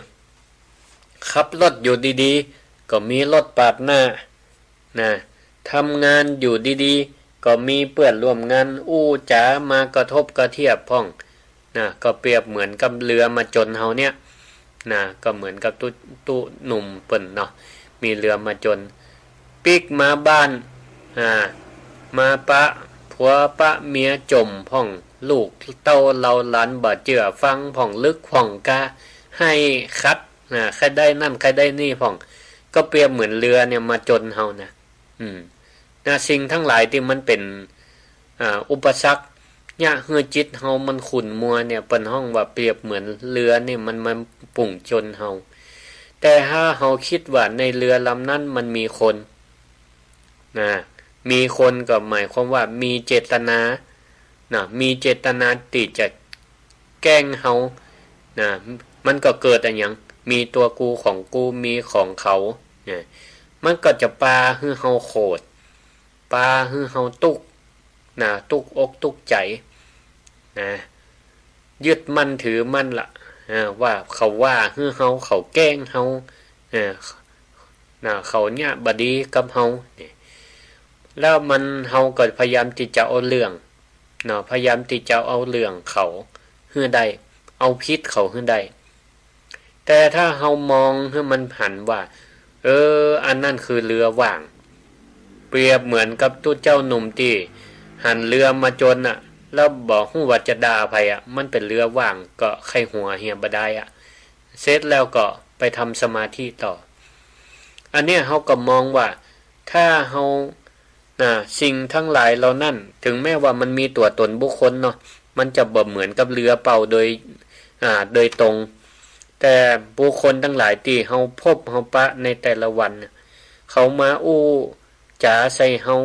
ขับรถอยู่ดีๆก็มีรถปาดหน้าทำงานอยู่ดีๆก็มีเพื่อนร่วมงานอู้จ๋ามากระทบกระเทียบพ้องก็เปรียบเหมือนกับเรือมาจนเฮาเนี่ยก็เหมือนกับตู้หนุ่มเปิ้นเนาะมีเรือมาจนปิกมาบ้านมาปะผัวปะเมียจมพ้องลูกเต้าเราหลานบ่เจือฟังพ้องลึกพ้องกาให้คัดใครได้นั่นใครได้นี่พ้องก็เปรียบเหมือนเรือเนี่ยมาจนเฮาสิ่งทั้งหลายที่มันเป็นอุปสรรคเนี่ยเฮือจิตเฮามันขุ่นมัวเนี่ยเปิ้นห้องว่าเปรียบเหมือนเรือนี่มันปุ่งจนเฮาแต่ถ้าเฮาคิดว่าในเรือลำนั้นมันมีคนมีคนก็หมายความว่ามีเจตนามีเจตนาที่จะแกล้งเฮามันก็เกิดอย่างมีตัวกูของกูมีของเขามันก็จะปาให้เฮาโคตรปาให้เฮาตุกตุกอกตุกใจยึดมั่นถือมั่นล่ะว่าเขาว่าให้เฮาเขาแกล้งเฮาเขาเนี่ยบดีกับเฮาแล้วมันเฮาก็พยายามที่จะเอาเรื่องพยายามที่จะเอาเรื่องเขาให้ได้เอาพิษเขาให้ได้แต่ถ้าเฮามองให้มันหันว่าอันนั้นคือเรือว่างเปรียบเหมือนกับตู้เจ้าหนุ่มที่หันเรือมาจนแล้วบอกฮู้ว่าจะด่าไผมันเป็นเรือว่างก็ไข้หัวเหี่ยบ่ได้เสร็จแล้วก็ไปทำสมาธิต่ออันเนี้ยเฮาก็มองว่าถ้าเฮาสิ่งทั้งหลายเหล่านั้นถึงแม้ว่ามันมีตัวตนบุคคลเนาะมันจะบ่เหมือนกับเรือเป่าโดยตรงแต่บุคคลทั้งหลายที่เฮาพบเฮาปะในแต่ละวันเขามาอู้จ๋าใส่เฮา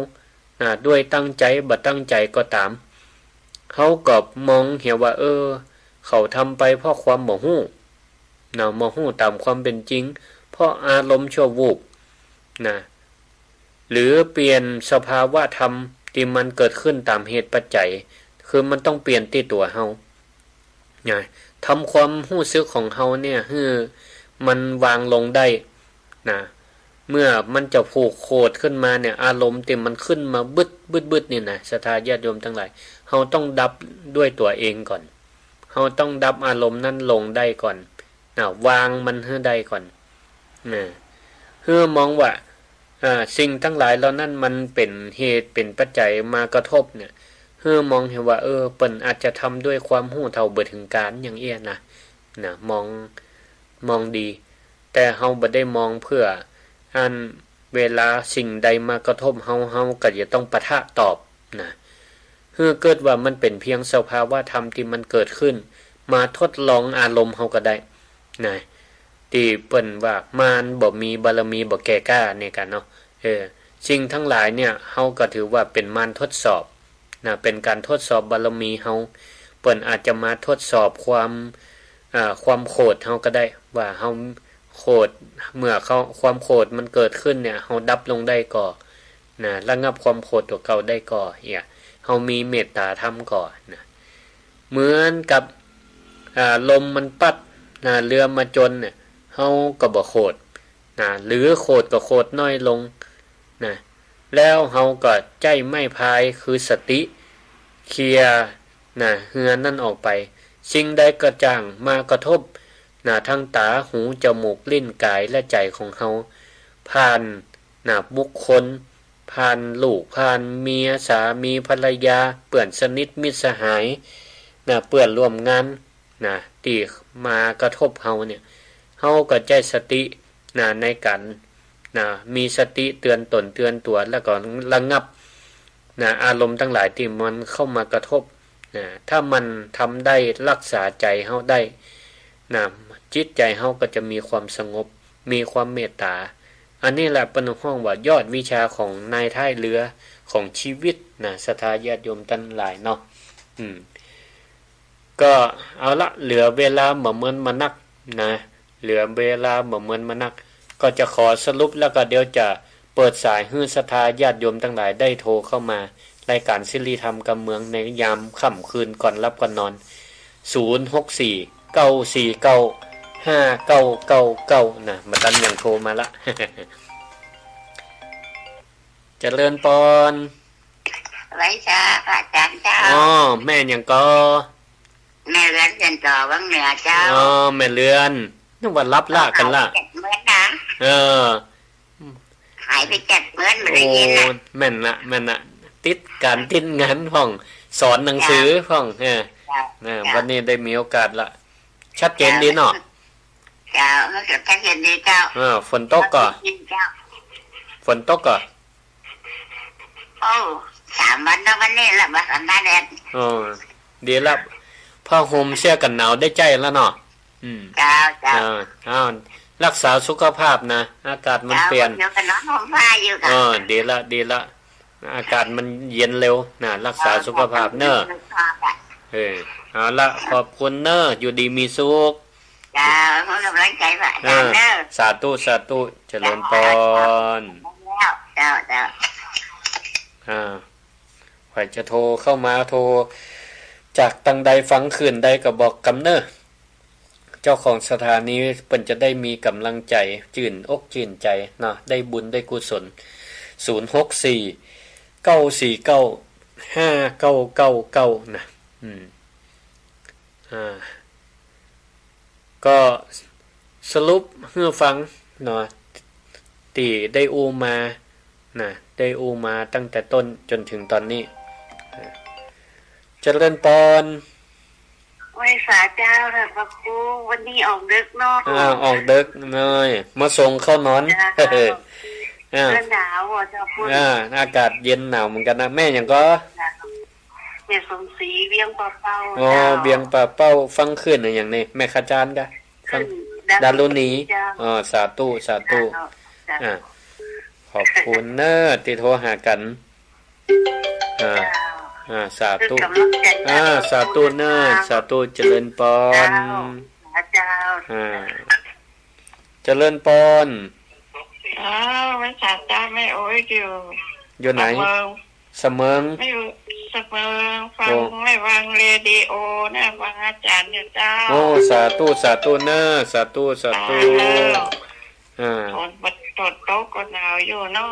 ด้วยตั้งใจบ่ตั้งใจก็ตามเฮาก็มองเห็นว่าเขาทำไปเพราะความบ่ฮู้บ่ฮู้ตามความเป็นจริงเพราะอารมณ์ชั่ววูบหรือเปลี่ยนสภาวะธรรมที่มันเกิดขึ้นตามเหตุปัจจัยคือมันต้องเปลี่ยนที่ตัวเฮาทำความรู้สึกของเฮาเนี่ยให้มันวางลงได้เมื่อมันจะผูกโคตรขึ้นมาเนี่ยอารมณ์ที่มันขึ้นมาบึดนี่ศรัทธาญาติโยมทั้งหลายเฮาต้องดับด้วยตัวเองก่อนเฮาต้องดับอารมณ์นั้นลงได้ก่อน วางมันให้ได้ก่อนเพื่อมองว่าสิ่งทั้งหลายเหล่านั้นมันเป็นเหตุเป็นปัจจัยมากระทบเนี่ยเพื่อมองเห็นว่าเปิ้นอาจจะทำด้วยความรู้เท่าเบิดถึงการอย่างเอี้ยนะมองดีแต่เฮาบ่ได้มองเพื่ออันเวลาสิ่งใดมากระทบเฮาก็จะต้องปะทะตอบนะเพื่อเกิดว่ามันเป็นเพียงสภาวะธรรมที่มันเกิดขึ้นมาทดลองอารมณ์เฮาก็ได้นะที่เปิ้นว่ามารบ่มีบารมีบ่แก่กล้าในกันเนาะสิ่งทั้งหลายเนี่ยเฮาก็ถือว่าเป็นมารทดสอบนะเป็นการทดสอบบารมีเฮาเปิ้นอาจจะมาทดสอบความโกรธเฮาก็ได้ว่าเฮาโกรธเมื่อความโกรธมันเกิดขึ้นเนี่ยเฮาดับลงได้ก่อนะระงับความโกรธตัวเก่าได้ก่อเฮามีเมตตาธรรมก่อนะเหมือนกับลมมันปัดเรือมาจนเนี่ยเฮาก็บ่โกรธหรือโกรธก็โกรธน้อยลงนะแล้วเฮาก็ใจไม่พายคือสติเคลียร์เฮือนั่นออกไปสิ่งใดกระจ่างมากระทบทั้งตาหูจมูกลิ้นกายและใจของเฮาผ่านบุคคลผ่านลูกผ่านเมียสามีภรรยาเปื่อนสนิทมิตรสหายเปื่อนร่วมงานที่มากระทบเฮาเนี่ยเฮาก็ใจสติในการมีสติเตือนตนเตือนตัวแล้วก็ระงับอารมณ์ทั้งหลายที่มันเข้ามากระทบถ้ามันทำได้รักษาใจเฮาได้จิตใจเฮาก็จะมีความสงบมีความเมตตาอันนี้แหละเป็นห้องว่ายอดวิชาของนายท้ายเรือของชีวิตศรัทธาญาติโยมทั้งหลายเนาะก็เอาละเหลือเวลาบ่เหมือนมานักเหลือเวลาบ่เหมือนมานักก็จะขอสรุปแล้วก็เดี๋ยวจะเปิดสายให้ศรัทธาญาติโยมทั้งหลายได้โทรเข้ามารายการศิริธรรมกับเมืองในยามค่ำคืนก่อนรับก่อนนอน064-949-5999มาตันยังโทรมาละเจริญปอนไว้จ้าพระอาจารย์เจ้าแม่ยังก็แม่เรือนจันต่อวังเหนือเจ้าแม่เรือนนึกว่ารับละกันละเหมือนนะหายไป7 เหมือนได้ยินนะแม่นละติดการติดงานห้องสอนหนังสือห้องวันนี้ได้มีโอกาสละชัดเจนดีเนาะเจ้าชัดเจนดีเจ้าฝนตกก่อฝนตกก่อ3 วันแล้ววันนี้ละบัดอันนั้นแดดดีแล้วผ้าห่มเสื้อกันหนาวได้ใจแล้วเนาะเจ้ารักษาสุขภาพนะอากาศมันเปลี่ยนเดี๋ยวกันนอนห่มผ้าอยู่กันดีละอากาศมันเย็นเร็วรักษาสุขภาพเนอะเอาละขอบคุณเนอะอยู่ดีมีสุขจ้าขอกำลังใจว่ะเนอะสาธุเจริญพรเจ้าใครจะโทรเข้ามาโทรจากตังใดฟังคืนใดก็บอกกำเนอะเจ้าของสถานีเพิ่นจะได้มีกำลังใจจื่นอกจื่นใจได้บุญได้กุศล064-949-5999ก็สรุปให้ฟังที่ได้อูมาได้อูมาตั้งแต่ต้นจนถึงตอนนี้เจริญปอนไว้สาเจ้าค่ะพระครูวันนี้ออกดึกเนาะออกดึกเลยมาส่งเข้านอนหนาวจะพูดอากาศเย็นหนาวเหมือนกันนะแม่ยังก็เบียงสมศรีเบียงปลาเป้าเบียงปลาเป้าฟังขึ้นอย่างนี้แม่ขจารกะฟังดารุณีสาธุขอบคุณเนอะที่โทรหากันสาธุสาธุเนอะสาธุเจริญปอนเจริญปอนไม่สาจ้าไม่โอ้ยอยู่ไหนเสมิงไม่อยู่เสมิงฟังไม่วางเรดิโอนะฟังอาจารย์อยู่เจ้าสาธุเนอะสาธุตอนโต๊ะก็หนาวอยู่เนาะ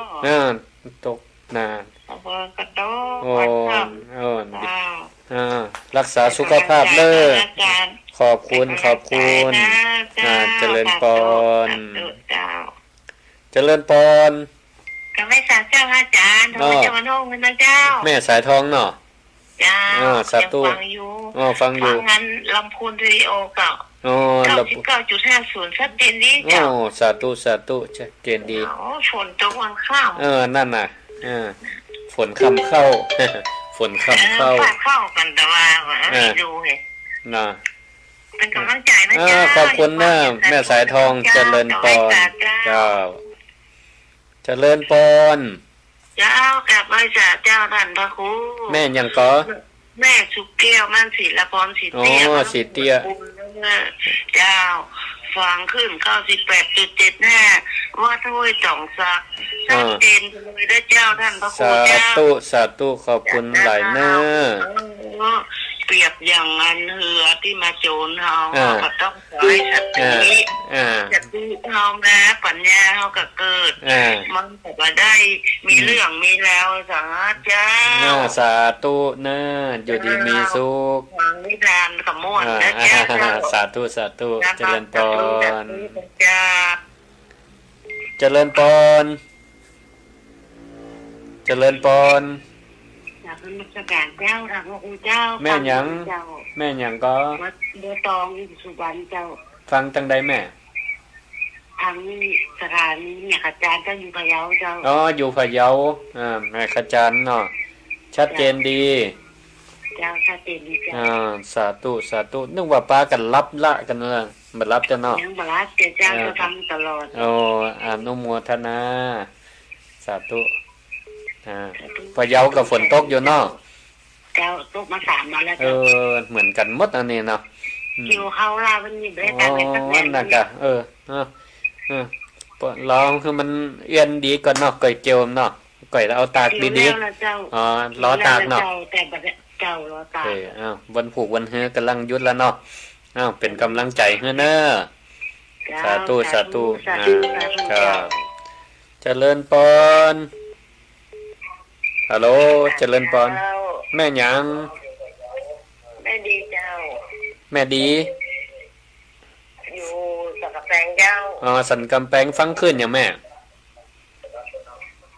ตกนานกระโต๊ะรักษาสุขภาพเด้อขอบคุณ เจริญพร เจ้า เจริญพร ก็ไม่สาเจ้าอาจารย์โทรจะมาโน่กันนะเจ้า แม่สายทองเนาะ เจ้า สาธุ ฟังอยู่ ฟังอยู่ งั้นลำพูนวิดีโอเก่า 99.50ชัดเจนดีเจ้า สาธุสาธุชัดเจนดี ฝนตกวันข้าว นั่นน่ะฝนค่ำเข้า ฝนค่ำเข้า เข้ากันแต่ว่าไม่ดูเห็น น่ะ เป็นกำลังใจนะเจ้า ขอบคุณนะแม่สายทองเจริญพรเจ้าเจริญพร เจ้ากลับมาจากเจ้าท่านพระครู แม่ยังก็ แม่สุกแก้วมันศิลปรศิเตี้ย สีเตี้ย เจ้าฟังขึ้น98.75ว่าถ้วยจ่องซักชัดเจนเลยได้เจ้าท่านพระครู สา เจ้า ธุสาธุขอบคุณหลายเน้อ เปรียบอย่างอันเหือที่มาโจรเฮาก็ต้องขอให้สติสติเฮานะปัญญาเฮาก็เกิดมันก็ได้มีเรื่องมีแล้วสาธุ สาธุเน้ออยู่ดีมีสุข ทางนิทานกับม่วนนะเจ้า สาธุสาธุเจริญพร จ้า เจริญพรเจริญพร อยากเป็นราชการเจ้าทางพระคุณเจ้า แม่หยังก็ วัดเดือตองสุวรรณเจ้า ฟังจังใดแม่ ทางสถานีเนี่ยอาจารย์เจ้าอยู่พะเยาเจ้า อยู่พะเยาแม่ขจารย์เนาะชัดเจนดี เจ้าชัดเจนดีเจ้า สาธุสาธุนึกว่าป้ากันรับละกันละมารับจะเนาะ ยังบรัสเจ้าจะทำตลอด อนุโมทนาสาธุพะเยากับฝนตกอยู่เนาะ เจ้าตกมา3 วันแล้ว เจ้า เจ้า เหมือนกันหมดอันนี้เนาะ คิวเขาลาวันนี้ได้แต่ไม่สักแน่ น่ะกะลองคือมันเอียนดีก่อนเนาะก่อยเจียวเนาะก่อยแล้วเอาตากดีๆล้อตากเนาะ แต่บัดเจ้ารอตาก วันผูกวันเฮือกำลังยุดแล้วเนาะเป็นกำลังใจเฮือเนอสาธุสาธุครับเจริญพรฮัลโหลเจริญพรแม่หยัง แม่ดีเจ้า แม่ดี อยู่สักแปงเจ้า สันกำแพงฟังขึ้นอย่างแม่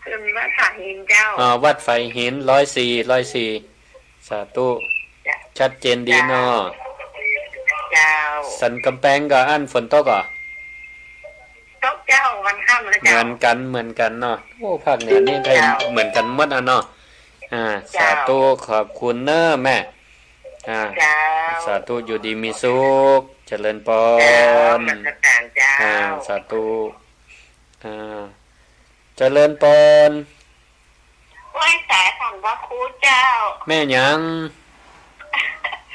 ขึ้นมาถ่ายหินเจ้า วัดไฟหิน104สาธุชัดเจนดีเนาะ เจ้า สันกำแพงกับอันฝนตกอ่ะ ตกเจ้าวันค่ำแล้ว เห เจ้า มือนกันเนาะโอ้ภาคเหนือนี่ไทยเหมือนกันหมดอ่ะเนาะสาธุขอบคุณเนอะแม่สาธุอยู่ดีมีสุขเจริญพรสาธุเจริญพร ไหว้สายของพระครูเจ้า แม่หยัง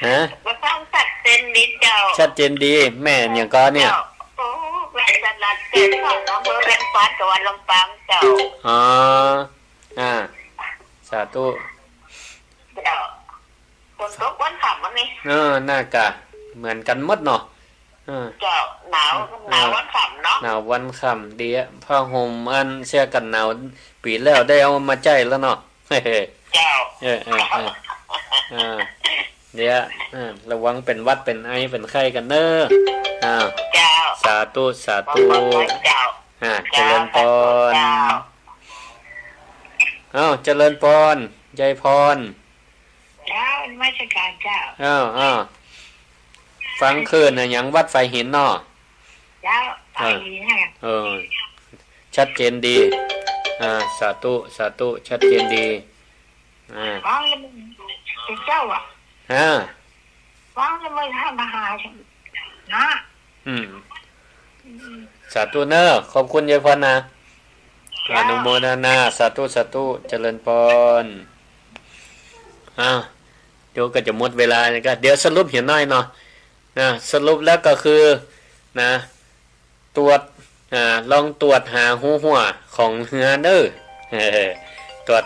ฮะ มาสร้างสัตว์เป็นนิดเจ้า ชัดเจนดีแม่หยังก็เนี่ย โอ้แม่สัตว์ลัดเป็นของอำเภอแบงฟ้าจังหวัดลำปางเจ้า สาธุ เจ้าคนตกวันขำวันนี้ น่ากะเหมือนกันหมดเนาะ เจ้าหนาววันขำเนาะ หนาววันค่ำดีอะผ้าห่มอันเสื้อกันหนาวปีแล้วได้เอามาใจแล้วเนาะ เจ้า เดี๋ยวระวังเป็นหวัดเป็นไอเป็นไข้กันเนอะเจ้า สาธุสาธุ เจ้า เจริญพรเจริญพรยายพร เจ้าไม่ใช่การเจ้า ฟังคืนอย่างวัดไฟหินเนาะ เจ้าไปฮะ ชัดเจนดีสาธุสาธุชัดเจนดีฟังแล้วมันเจ้าฟังแล้วไม่ทำอาหารนะ สาธุเนอะขอบคุณยายพรนะอนุโมทนาสาธุสาธุเจริญพรเดี๋ยวก็จะหมดเวลานะครับเดี๋ยวสรุปเห็นหน่อยเนาะสรุปแล้วก็คือตรวจลองตรวจหาหูหัวของเนื้อเด้อตรวจ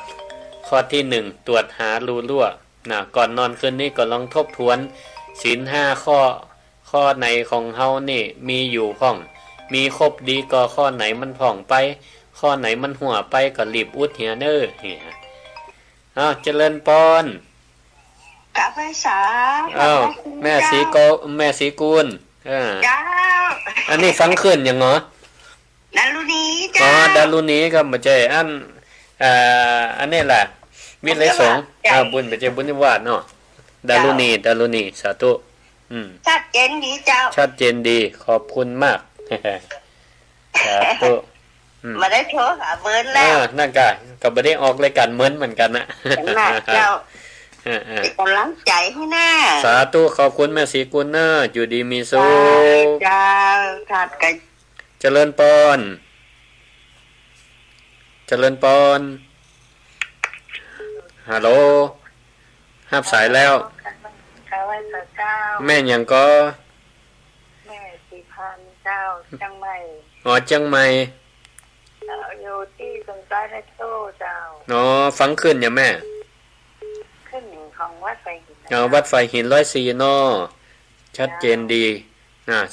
ข้อที่1ตรวจหารูรั่วก่อนนอนคืนนี้ก็ลองทบทวนศีล5ข้อไหนของเฮานี่มีอยู่พ่องมีครบดีก็ข้อไหนมันผ่องไปข้อไหนมันหัวไปก็รีบอุดเหียเด้อเจริญพรกลับไปสาแม่สีกูลเจ้า อันนี้ฟังขึ้นยังเนาะดารุณีจ้าอ๋อดารุณีก็มาเจออันนี้แหละวิไลสงฆ์บุญไปเจอบุญนิวาสเนาะดารุณีสาธุชัดเจนดีเจ้าชัดเจนดีขอบคุณมากสาธุมาได้โทรหาเมินแล้วนั่นก็ไม่ได้ออกรายการเมินเหมือนกันนะเจ้าเป็นกำลังใจให้หน้าสาธุขอบคุณแม่ศรีกุลเนอร์อยู่ดีมีสุขจ้าขาดกันเจริญปอนฮัลโหลห้าสายแล้วแม่ยังก็แม่สีพันเจ้าจังใหม่จังใหม่อยู่ที่ตรงใต้ในโต้เจ้าฟังขึ้นอย่าแม่ขึ้นหนึ่งของวัดไฟหินวัดไฟหิน104นชัดเจนดี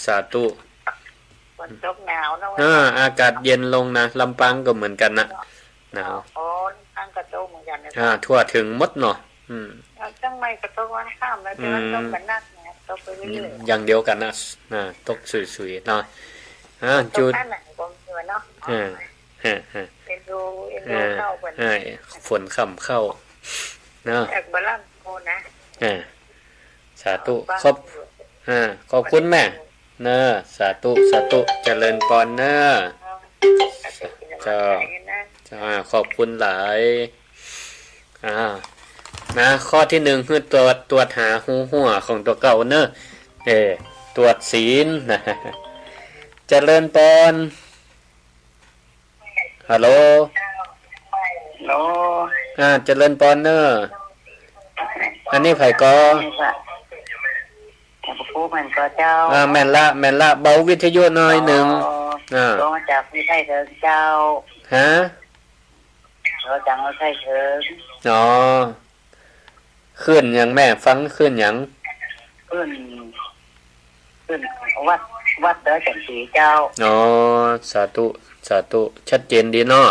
สาธุฝนตกหนาวนะอากาศเย็นลงนะลำปางก็เหมือนกันนะหนาวตั้งกระโตกเหมือนกันนะทั่วถึงมดเนาะจังไม่กระโตกวันข้ามแล้วแต่ว่าต้องกันนักนะตกไปเรื่อยๆอย่างเดียวกันนะตกสวยๆเนาะจุดเนาะเป็นดูเข้าฝนค่ำเข้าเนาะแอกบาลังโมนะสาธุขอบคุณแม่เนอะสาธุเจริญปอนเนอะจ้าขอบคุณหลายนะข้อที่หนึ่งคือตรวจหาหูหัวของตัวเก่าเนอะตรวจศีลนะเจริญปอนฮัลโหลเจริญปอนเนอะอันนี้ไผ่ก็มันก็เจ้าแม่นละเบาวิทยุหน่อยหนึ่งก็มาจากไม่ใช่เถิงเจ้าเราจังไม่ใช่เถิงขึ้นอย่างแม่ฟังขึ้นอย่างขึ้นวัดเด้อจันสีเจ้าสาธุชัดเจนดีเนาะ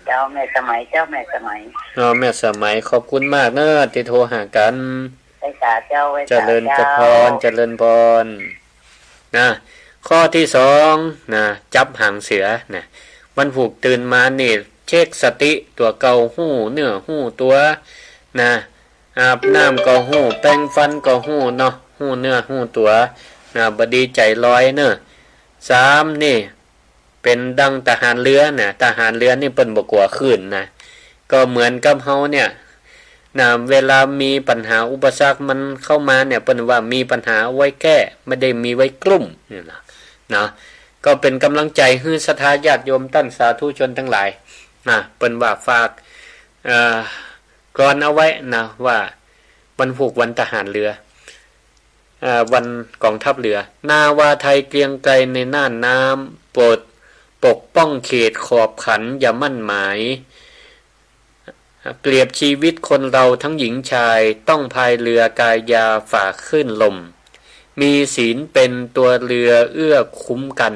เจ้าแม่สมัยแม่สมัยขอบคุณมากเนอะที่โทรหากันเจริญพรนะข้อที่สองนะจับหางเสือนะวันผูกตื่นมานี่เช็คสติตัวเก่าหู้เนื้อหู้ตัวนะอาบน้ำก็หู้แปรงฟันก็หู้เนาะหู้เนื้อหู้ตัวนะบดีใจลอยเนอะ3นี่เป็นดังทหารเรือนะทหารเรือนี่เปิ้นบ่กลัวคลื่นนะก็เหมือนกับเฮาเนี่ยเวลามีปัญหาอุปสรรคมันเข้ามาเนี่ยเปิ้นว่ามีปัญหาไว้แก้ไม่ได้มีไว้กลุ่มนี่ล่ะนะก็เป็นกำลังใจให้ศรัทธาญาติโยมท่านสาธุชนทั้งหลายเปิ้นว่าฝากกรอนเอาไว้นะว่าวันผูกวันทหารเรือวันกองทัพเรือนาวาไทยเกรียงไกรในน่านน้ำโปรดปกป้องเขตขอบขันอย่ามั่นหมายเปรียบชีวิตคนเราทั้งหญิงชายต้องพายเรือกายยาฝ่าขึ้นลมมีศีลเป็นตัวเรือเอื้อคุ้มกัน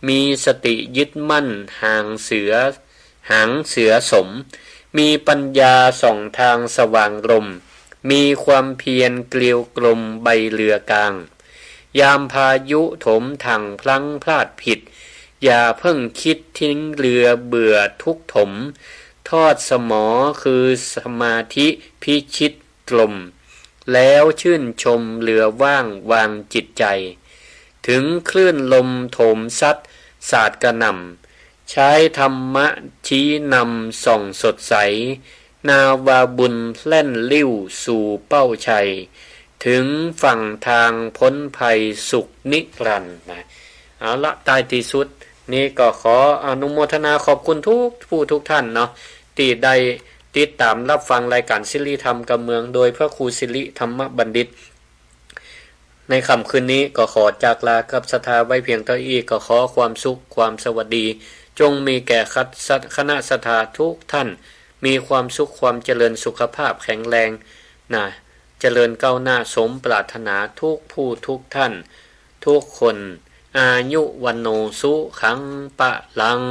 มีสติยึดมั่นหางเสือสมมีปัญญาส่องทางสว่างลมมีความเพียรเกลียวกลมใบเรือกลางยามพายุถมถังพลั้งพลาดผิดอย่าเพิ่งคิดทิ้งเรือเบื่อทุกถมทอดสมอคือสมาธิพิชิตกลมแล้วชื่นชมเรือว่างวางจิตใจถึงคลื่นลมโถมซัดสาดกระหน่ำใช้ธรรมะชี้นำส่องสดใสนาวาบุญแล่นลิ้วสู่เป้าชัยถึงฝั่งทางพ้นภัยสุขนิรันดร์นะเอาละท้ายที่สุดนี่ก็ขออนุโมทนาขอบคุณทุกท่านเนาะที่ได้ติดตามรับฟังรายการศิริธรรมกับเมืองโดยพระครูศิริธรรมบัณฑิตในค่ำคืนนี้ก็ขอจากลากับศรัทธาไว้เพียงเท่านี้ก็ขอความสุขความสวัสดีจงมีแก่คณะศรัทธาทุกท่านมีความสุขความเจริญสุขภาพแข็งแรงนะเจริญก้าวหน้าสมปรารถนาทุกผู้ทุกท่านทุกคนอายุวันโนสุขังปะลัง